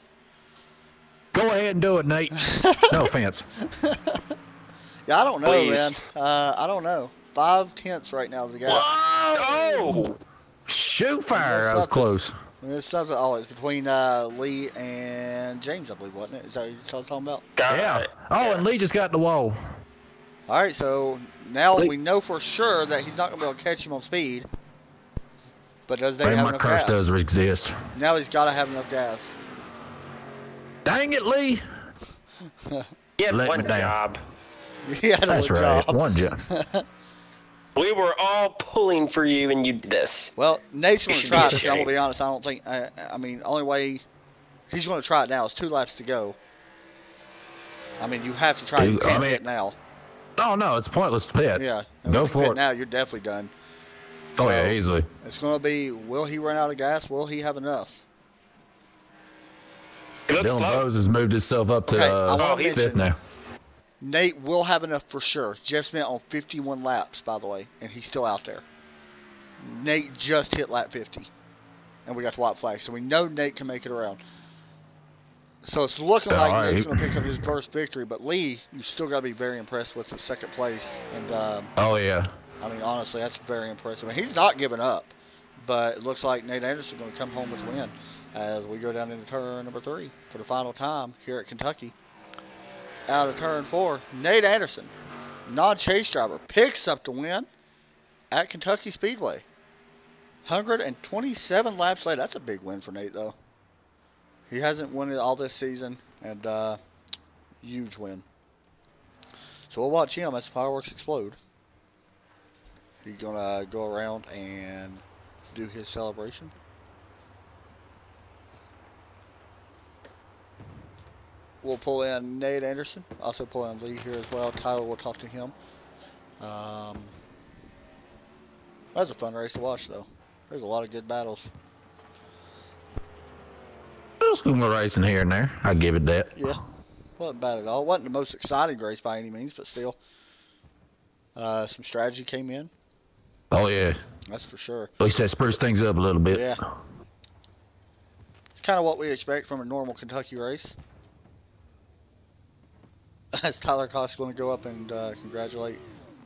Go ahead and do it, Nate. No offense. Yeah, I don't know, Please. man. I don't know. 5/10 right now is the gap. Oh! Shoot fire. That was close. It's something. Oh, it's between Lee and James, I believe, wasn't it? Is that what you're talking about? Yeah. Oh, and Lee just got the wall. All right, so now we know for sure that he's not going to be able to catch him on speed. But does Nate have My enough curse gas? does exist. Now he's got to have enough gas. Dang it, Lee. Yeah, Let one me down. job. Yeah, That's right. job. One job. We were all pulling for you, and you did this. Well, Nate's going to should try be it. I'm going to ashamed. be honest. I don't think. I mean, only way he's going to try it now is 2 laps to go. I mean, you have to try. You can't pit now. Oh, no, it's pointless to pit. Yeah. Go for it. Now you're definitely done. Oh, yeah, easily. It's going to be, will he run out of gas? Will he have enough? Dylan Bose has moved himself up to fifth now. Nate will have enough for sure. Jeff Smith on 51 laps, by the way, and he's still out there. Nate just hit lap 50, and we got the white flag, so we know Nate can make it around. So it's looking like Nate's going to pick up his first victory, but Lee, you still got to be very impressed with the second place. And oh, yeah. I mean, honestly, that's very impressive. I mean, he's not giving up, but it looks like Nate Anderson's going to come home with a win as we go down into turn number 3 for the final time here at Kentucky. Out of turn 4, Nate Anderson, non-chase driver, picks up the win at Kentucky Speedway. 127 laps later. That's a big win for Nate, though. He hasn't won it all this season, and huge win. So we'll watch him as the fireworks explode. He's going to go around and do his celebration. We'll pull in Nate Anderson. Also pull in Lee here as well. Tyler will talk to him. That was a fun race to watch, though. There's a lot of good battles. There's some racing here and there. I'll give it that. Yeah. Wasn't bad at all. Wasn't the most exciting race by any means, but still. Some strategy came in. Oh, yeah. That's for sure. At least that spruced things up a little bit. Yeah. It's kind of what we expect from a normal Kentucky race. As Tyler Koss is going to go up and congratulate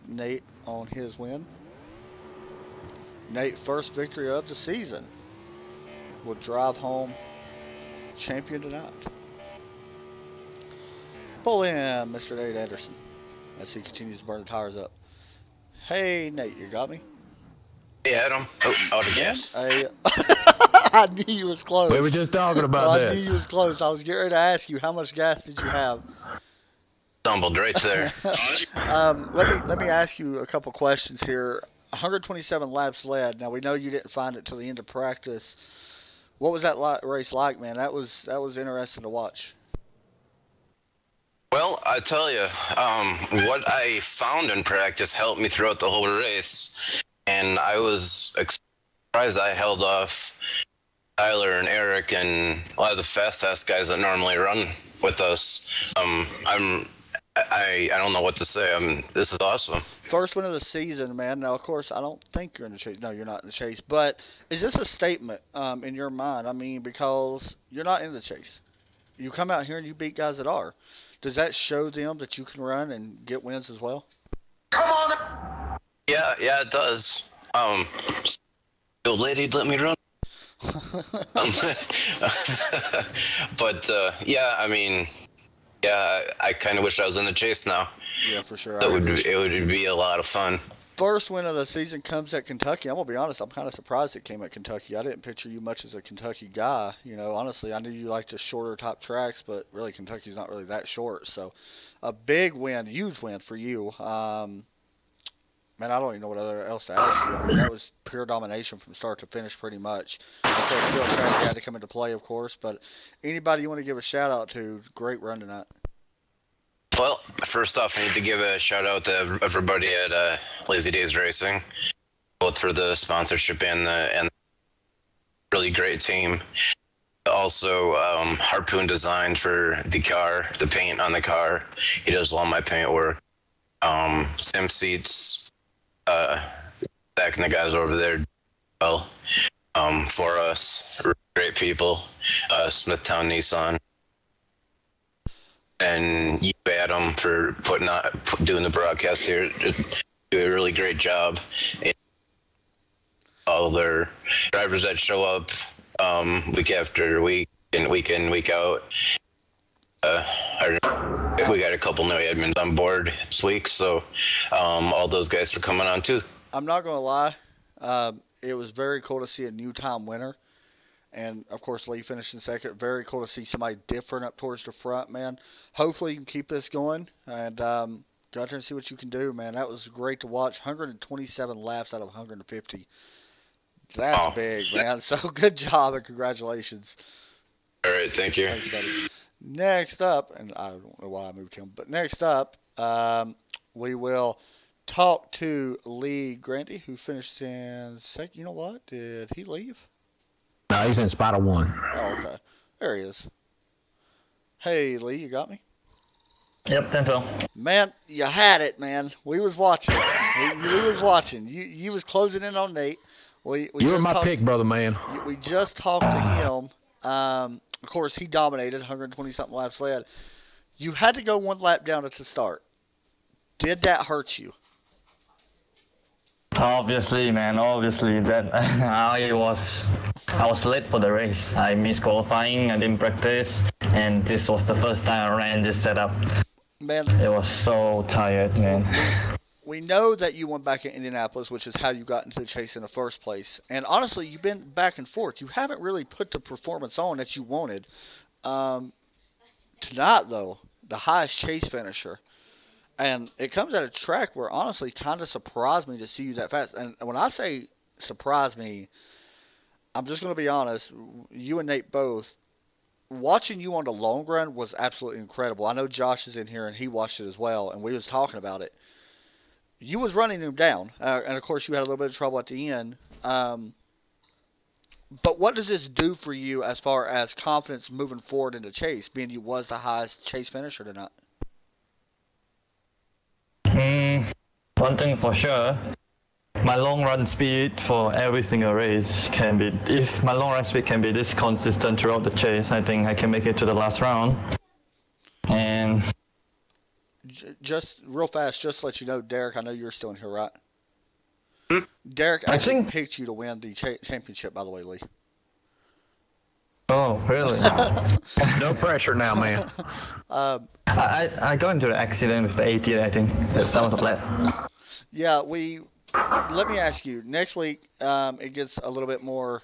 Nate on his win. Nate, first victory of the season, will drive home champion tonight. Pull in Mr. Nate Anderson as he continues to burn the tires up. Hey, Nate, you got me? Yeah, Adam. Oh, out of gas. Hey, I knew you was close. We were just talking about that. I knew you was close. I was getting ready to ask you, how much gas did you have? Stumbled right there. Let me ask you a couple questions here. 127 laps led. Now we know you didn't find it till the end of practice. What was that race like, man? That was interesting to watch. Well, I tell you, what I found in practice helped me throughout the whole race, and I was surprised I held off Tyler and Eric and a lot of the fast guys that normally run with us. I don't know what to say. This is awesome. First win of the season, man. Now, of course, I don't think you're in the chase. No, you're not in the chase. But is this a statement in your mind? I mean, because you're not in the chase. You come out here and you beat guys that are. Does that show them that you can run and get wins as well? Come on. Yeah, it does. The old lady'd let me run. But yeah, I mean, yeah, I kind of wish I was in the chase now. Yeah, for sure. It would be a lot of fun. First win of the season comes at Kentucky. I'm gonna be honest. I'm kind of surprised it came at Kentucky. I didn't picture you much as a Kentucky guy. You know, honestly, I knew you liked the shorter top tracks, but really Kentucky's not really that short. So, a big win, huge win for you. Man, I don't even know what else to ask you. I mean, that was pure domination from start to finish, pretty much. Of course, field strategy had to come into play, of course. But anybody you want to give a shout out to? Great run tonight. Well, first off, I need to give a shout out to everybody at Lazy Dayz Racing, both for the sponsorship and the really great team. Also, Harpoon Design for the car, the paint on the car. He does all my paint work. Sim Seats, Zach and the guys over there, well, for us, great people. Smithtown Nissan. And you, Adam, for doing the broadcast here. Do a really great job. And all their drivers that show up week after week and week in, week out. We got a couple new admins on board this week, so all those guys for coming on too. I'm not gonna lie, it was very cool to see a new time winner. And, of course, Lee finished in second. Very cool to see somebody different up towards the front, man. Hopefully you can keep this going. And go out there and see what you can do, man. That was great to watch. 127 laps out of 150. That's big, man. So, good job and congratulations. All right, thank you. Thanks, buddy. Next up, and I don't know why I moved him, but next up, we will talk to Lee Grandy, who finished in second. You know what? Did he leave? No, he's in spot of one. Oh, okay. There he is. Hey, Lee, you got me? Yep, 10 Phil. Man, you had it, man. We was watching. we was watching. You was closing in on Nate. We you were my pick, brother, man. We just talked to him. Of course, he dominated, 120-something laps led. You had to go one lap down at the start. Did that hurt you? Obviously, man. Obviously, that I was late for the race. I missed qualifying. I didn't practice, and this was the first time I ran this setup. Man, it was so tired, man. We know that you went back in Indianapolis, which is how you got into the chase in the first place. And honestly, you've been back and forth. You haven't really put the performance on that you wanted. Tonight, though, the highest chase finisher. And it comes at a track where, honestly, kind of surprised me to see you that fast. And when I say surprised me, I'm just going to be honest. You and Nate both, watching you on the long run was absolutely incredible. I know Josh is in here, and he watched it as well, and we was talking about it. You was running him down. And, of course, you had a little bit of trouble at the end. But what does this do for you as far as confidence moving forward in the chase, being you was the highest chase finisher tonight? One thing for sure, my long run speed for every single race can be, if my long run speed can be this consistent throughout the chase, I think I can make it to the last round. And just real fast, just to let you know, Derek, I know you're still in here, right? Derek actually picked you to win the championship, by the way, Lee. Oh, really? No pressure now, man. I got into an accident with the 80, I think. That's some of the lap. Yeah, let me ask you, next week it gets a little bit more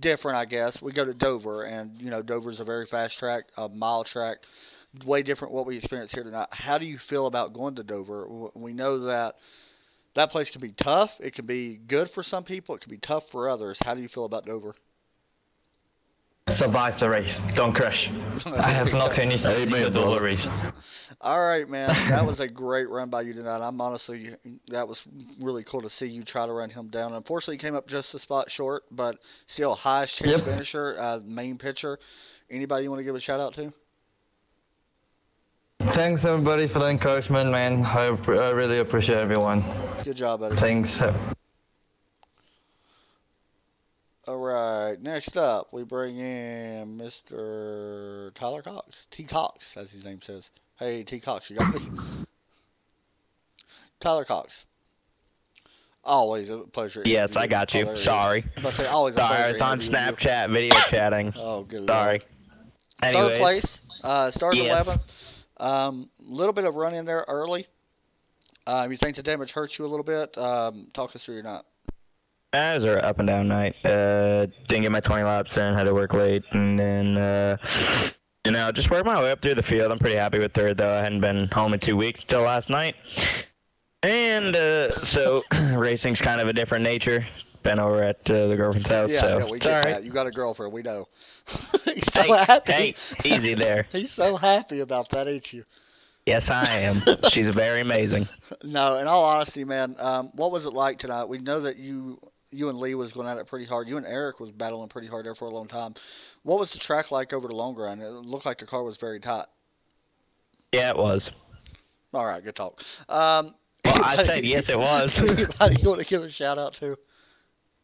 different, I guess. We go to Dover, and, you know, Dover's a very fast track, a mile track, way different what we experienced here tonight. How do you feel about going to Dover? We know that place can be tough. It can be good for some people. It can be tough for others. How do you feel about Dover? survive the race. Don't crash. I have not finished a single double race. All right, man. That was a great run by you tonight. I'm honestly, that was really cool to see you try to run him down. Unfortunately, he came up just a spot short, but still highest chance finisher, main pitcher. Anybody you want to give a shout out to? Thanks everybody for the encouragement, man. I really appreciate everyone. Good job, buddy. Thanks. All right, next up, we bring in Mr. Tyler Cox. T. Cox, as his name says. Hey, T. Cox, you got me? Tyler Cox. Always a pleasure. Yes, I got you. Sorry. I say always a pleasure. Sorry, I was on Snapchat video chatting. Oh, good Sorry. Third place, started 11th. Little bit of run in there early. You think the damage hurts you a little bit? Talk us through your night. It was an up and down night. Didn't get my 20 laps in, had to work late, and then, just worked my way up through the field. I'm pretty happy with third, though. I hadn't been home in 2 weeks until last night. And so racing's kind of a different nature. Been over at the girlfriend's house. Yeah, we get that. You got a girlfriend, we know. He's so happy. Hey, easy there. He's so happy about that, ain't you? Yes, I am. She's very amazing. No, in all honesty, man, what was it like tonight? We know that you and Lee was going at it pretty hard. You and Eric was battling pretty hard there for a long time. What was the track like over the long run? It looked like the car was very tight. Yeah, it was. All right, good talk. Well, I said yes, it was. Anybody you want to give a shout out to?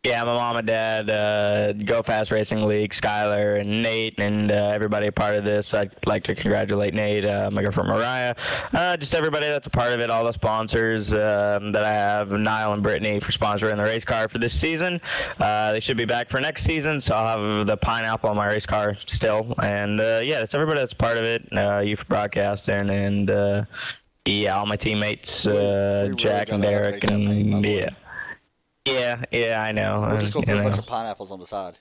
Yeah, my mom and dad, Go Fast Racing League, Skylar and Nate, and everybody a part of this. I'd like to congratulate Nate, my girlfriend Mariah, just everybody that's a part of it, all the sponsors that I have, Niall and Brittany for sponsoring the race car for this season. They should be back for next season, so I'll have the pineapple on my race car still. And yeah, it's everybody that's a part of it, you for broadcasting, and yeah, all my teammates, we Jack really and Derek, and yeah. Yeah, I know. We're just going to put a bunch of pineapples on the side.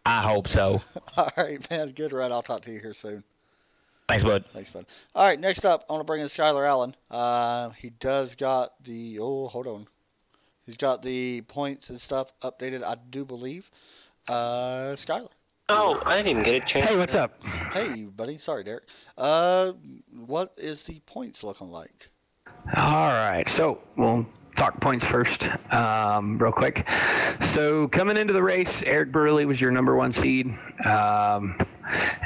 I hope so. All right, man. Good ride. I'll talk to you here soon. Thanks, bud. Thanks, bud. All right, next up, I want to bring in Skylar Allen. He does got the, hold on. He's got the points and stuff updated, I do believe. Skylar. Oh, I didn't even get a chance. Hey, what's up? Hey, buddy. Sorry, Derek. What is the points looking like? All right, so we'll talk points first, real quick. So coming into the race, Eric Burley was your #1 seed,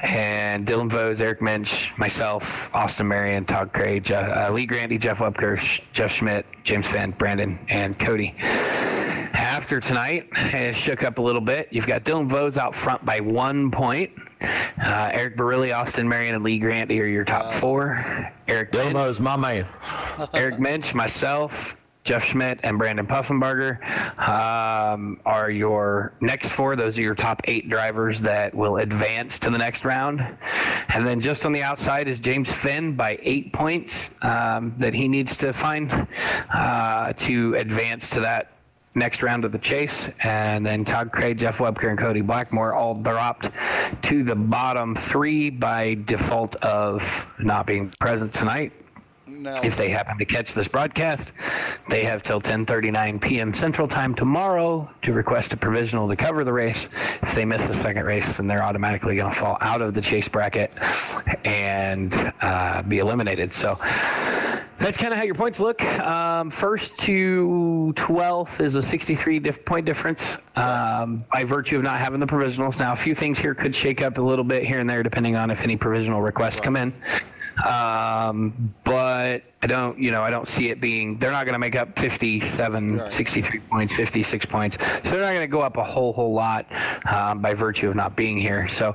and Dylan Vose, Eric Minch, myself, Austin Marion, Todd Craig, Lee Grandy, Jeff Webker, Jeff Schmidt, James Fenn, Brandon, and Cody. After tonight, it shook up a little bit. You've got Dylan Vose out front by 1 point. Eric Barilli, Austin Marion, and Lee Grandy are your top four. Eric Dylan Vose, my man. Eric Minch, myself, Jeff Schmidt, and Brandon Puffenbarger are your next four. Those are your top 8 drivers that will advance to the next round. And then just on the outside is James Fenn by 8 points that he needs to find to advance to that next round of the chase. And then Todd Craig, Jeff Webker, and Cody Blackmore all dropped to the bottom 3 by default of not being present tonight. No. If they happen to catch this broadcast, they have till 10:39 p.m. Central Time tomorrow to request a provisional to cover the race. If they miss the second race, then they're automatically going to fall out of the chase bracket and be eliminated. So that's kind of how your points look. First to 12th is a 63-point difference by virtue of not having the provisionals. Now, a few things here could shake up a little bit here and there depending on if any provisional requests come in. But I don't see it being, they're not going to make up 57, 63 points, 56 points. So they're not going to go up a whole lot by virtue of not being here. So,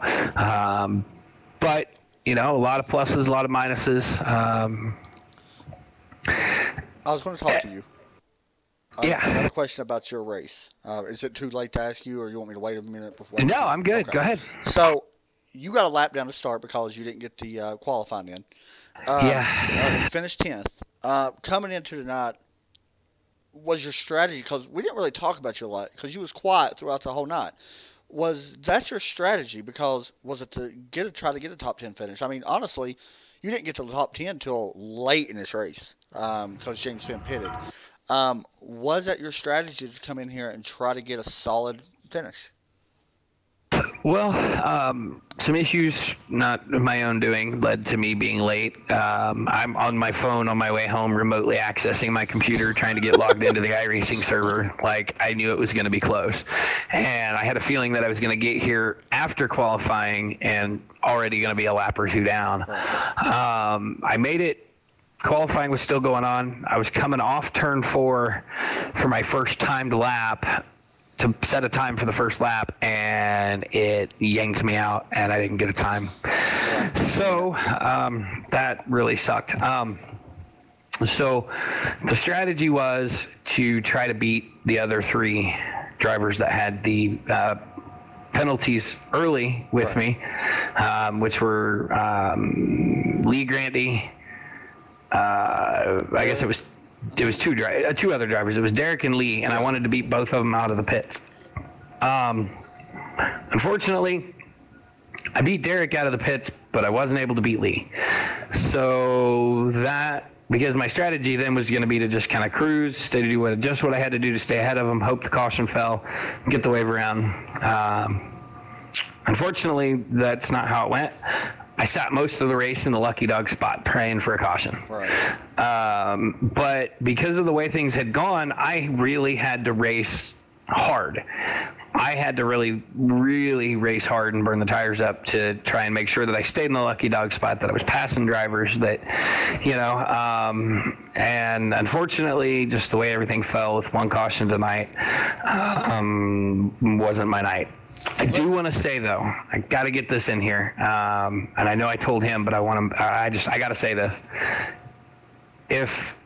but, a lot of pluses, a lot of minuses. I was going to talk to you. Yeah. I got a question about your race. Is it too late to ask you, or you want me to wait a minute before? No, I'm good. Okay. Go ahead. So, you got a lap down to start because you didn't get the qualifying in. Finished 10th. Coming into tonight, was your strategy, because we didn't really talk about you a lot, because you was quiet throughout the whole night. Was that your strategy? Because was it to try to get a top 10 finish? I mean, honestly, you didn't get to the top 10 until late in this race because James Fenn pitted. Was that your strategy to come in here and try to get a solid finish? Well, some issues, not of my own doing, led to me being late. I'm on my phone on my way home, remotely accessing my computer, trying to get logged into the iRacing server. Like, I knew it was going to be close. And I had a feeling that I was going to get here after qualifying and already going to be a lap or two down. I made it. Qualifying was still going on. I was coming off turn 4 for my first timed lap to set a time for the first lap, and it yanked me out, and I didn't get a time. So that really sucked. So the strategy was to try to beat the other 3 drivers that had the penalties early with me, which were Lee Grandy. I guess it was 2 other drivers. It was Derek and Lee, and I wanted to beat both of them out of the pits. Unfortunately, I beat Derek out of the pits, but I wasn't able to beat Lee. So that, because my strategy then was going to be to just kind of cruise, stay to do just what I had to do to stay ahead of them, hope the caution fell, get the wave around. Unfortunately, that's not how it went. I sat most of the race in the lucky dog spot praying for a caution. Right. But because of the way things had gone, I really had to race hard. I had to really, really race hard and burn the tires up to try and make sure that I stayed in the lucky dog spot, that I was passing drivers, that, and unfortunately, just the way everything fell with one caution tonight, wasn't my night. I do want to say, though, I got to get this in here, and I know I told him, but I got to say this. If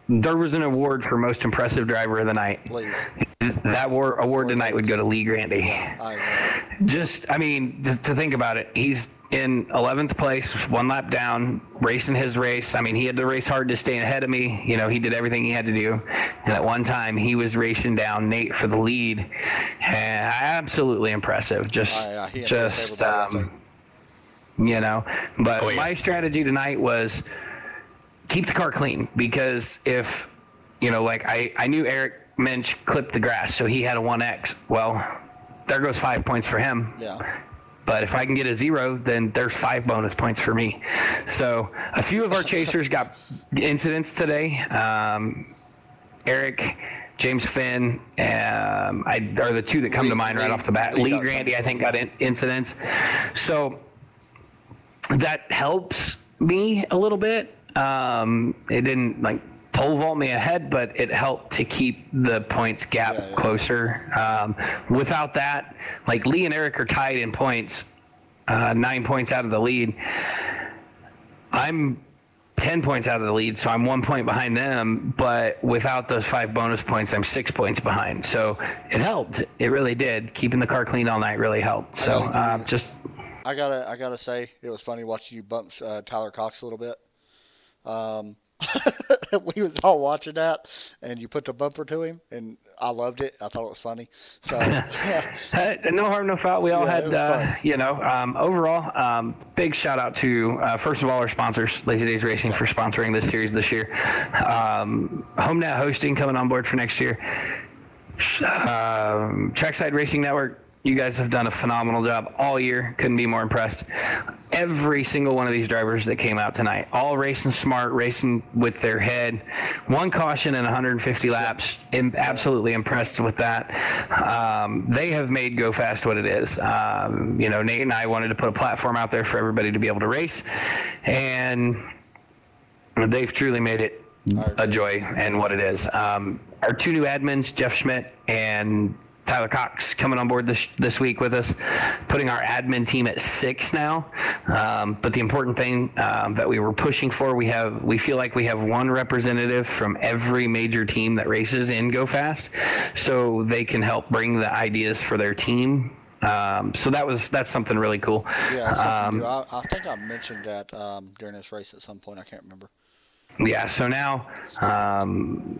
there was an award for most impressive driver of the night, that award tonight would go to Lee Grandy. Just to think about it, he's in 11th place, 1 lap down, racing his race. I mean, he had to race hard to stay ahead of me. He did everything he had to do. And at one time, he was racing down Nate for the lead. And absolutely impressive. But my strategy tonight was keep the car clean, because if, I knew Eric Minch clipped the grass, so he had a 1X. Well, there goes 5 points for him. Yeah. But if I can get a 0, then there's 5 bonus points for me. So a few of our chasers got incidents today. Eric, James Finn, are the 2 that come to mind right off the bat. Lee Grandy, I think, got incidents. So that helps me a little bit. It didn't pole vault me ahead, but it helped to keep the points gap closer. Without that, Lee and Eric are tied in points, 9 points out of the lead. I'm 10 points out of the lead, so I'm 1 point behind them, but without those 5 bonus points, I'm 6 points behind. So it helped. It really did. Keeping the car clean all night really helped. So I gotta say, it was funny watching you bump Tyler Cox a little bit. We was all watching that, and you put the bumper to him, and I loved it. I thought it was funny. So no harm, no foul. We all had, overall, big shout out to first of all our sponsors, Lazy Days Racing, for sponsoring this series this year. HomeNet Hosting coming on board for next year. Trackside Racing Network. You guys have done a phenomenal job all year. Couldn't be more impressed. Every single one of these drivers that came out tonight, all racing smart, racing with their head. 1 caution in 150 laps. Absolutely impressed with that. They have made Go Fast what it is. Nate and I wanted to put a platform out there for everybody to be able to race, and they've truly made it a joy and what it is. Our 2 new admins, Jeff Schmidt and Tyler Cox, coming on board this week with us, putting our admin team at 6 now. But the important thing that we were pushing for, we feel like we have 1 representative from every major team that races in Go Fast, so they can help bring the ideas for their team. So that's something really cool. Yeah, I think I mentioned that during this race at some point. I can't remember. Yeah, so now,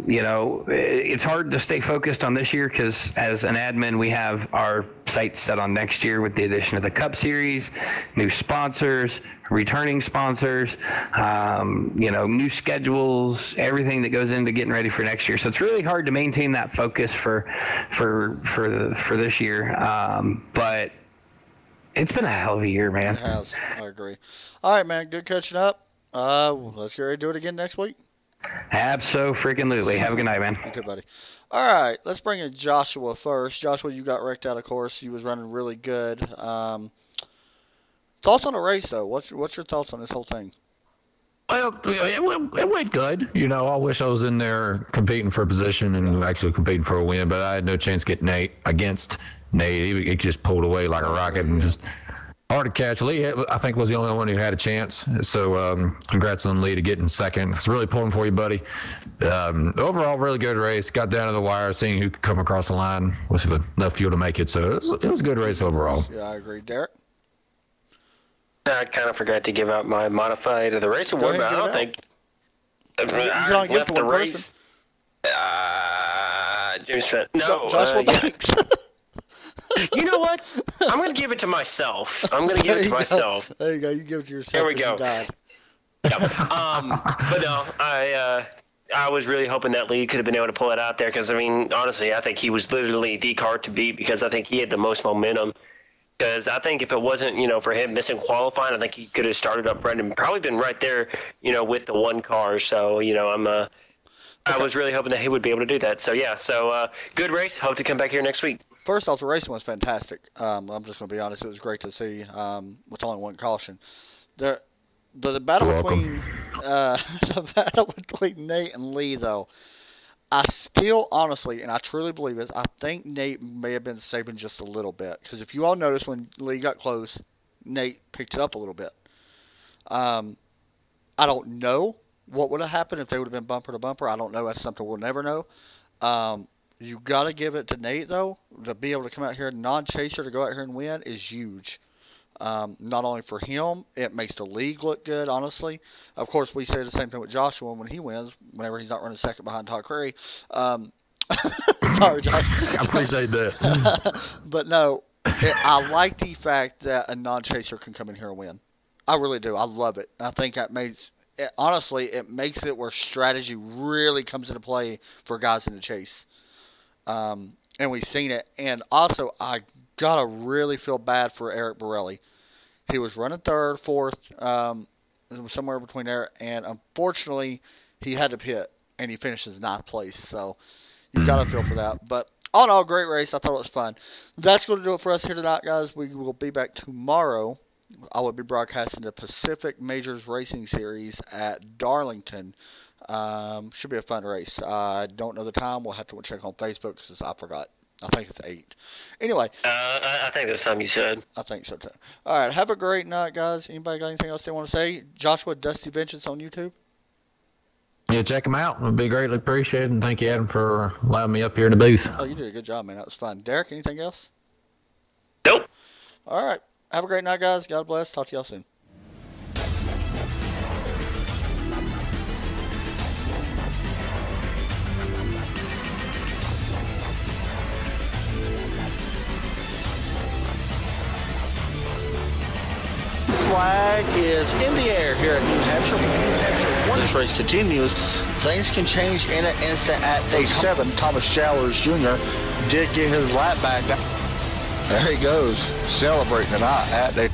it's hard to stay focused on this year because as an admin, we have our sights set on next year with the addition of the Cup Series, new sponsors, returning sponsors, new schedules, everything that goes into getting ready for next year. So it's really hard to maintain that focus for this year. But It's been a hell of a year, man. It has. I agree. All right, man. Good catching up. Let's get ready to do it again next week. Abso-freaking-lutely. Have a good night, man. You too, buddy. All right, let's bring in Joshua first. Joshua, you got wrecked out, of course. You was running really good. Thoughts on the race, though? What's your thoughts on this whole thing? Well, it went good. You know, I wish I was in there competing for a position and actually competing for a win, but I had no chance against Nate. He just pulled away like a rocket and just hard to catch. Lee, I think, was the only one who had a chance. So congrats on Lee to getting second. It's really pulling for you, buddy. Overall, really good race. Got down to the wire, seeing who could come across the line with enough fuel to make it. So it was a good race overall. Yeah, I agree. Derek? I kind of forgot to give out my modified of the race award, but I don't think I left the race. James Trent. No, Joshua Banks. You know what? I'm going to give it to myself. I'm going to give it to myself. There you go. You give it to yourself. There we go. Yep. But no, I was really hoping that Lee could have been able to pull it out there because, I mean, honestly, I think he was literally the car to beat because I think he had the most momentum. Because I think if it wasn't, for him missing qualifying, I think he could have started up Brendan, probably been right there, with the one car. So, I was really hoping that he would be able to do that. So, yeah, good race. Hope to come back here next week. First off, the racing was fantastic. I'm just going to be honest. It was great to see with only one caution. The battle between Nate and Lee, though, I still, honestly, and I truly believe this, I think Nate may have been saving just a little bit. Because if you all noticed when Lee got close, Nate picked it up a little bit. I don't know what would have happened if they would have been bumper to bumper. I don't know. That's something we'll never know. You got to give it to Nate, though. To be able to come out here non-chaser to go out here and win is huge. Not only for him, it makes the league look good, honestly. Of course, we say the same thing with Joshua when he wins, whenever he's not running second behind Todd Curry. Sorry, Josh. I appreciate that. But no, I like the fact that a non-chaser can come in here and win. I really do. I love it. I think that makes it, honestly, it makes it where strategy really comes into play for guys in the chase. And we've seen it. And also, I gotta really feel bad for Eric Borelli. He was running third, fourth, somewhere between there, and unfortunately, he had to pit, and he finishes ninth place. So you gotta feel for that. But all in all, great race. I thought it was fun. That's going to do it for us here tonight, guys. We will be back tomorrow. I will be broadcasting the Pacific Majors Racing Series at Darlington. Should be a fun race. I don't know the time. We'll have to check on Facebook because I forgot. I think it's 8. Anyway. I think that's the time you said. I think so, too. All right. Have a great night, guys. Anybody got anything else they want to say? Joshua, Dusty Vengeance on YouTube? Yeah, check them out. It would be greatly appreciated. And thank you, Adam, for allowing me up here in the booth. Oh, you did a good job, man. That was fun. Derek, anything else? Nope. All right. Have a great night, guys. God bless. Talk to y'all soon. Flag is in the air here at New Hampshire. New Hampshire, when this race continues, things can change in an instant at day 7. Thomas Showers Jr. did get his lap back. There he goes, celebrating tonight at day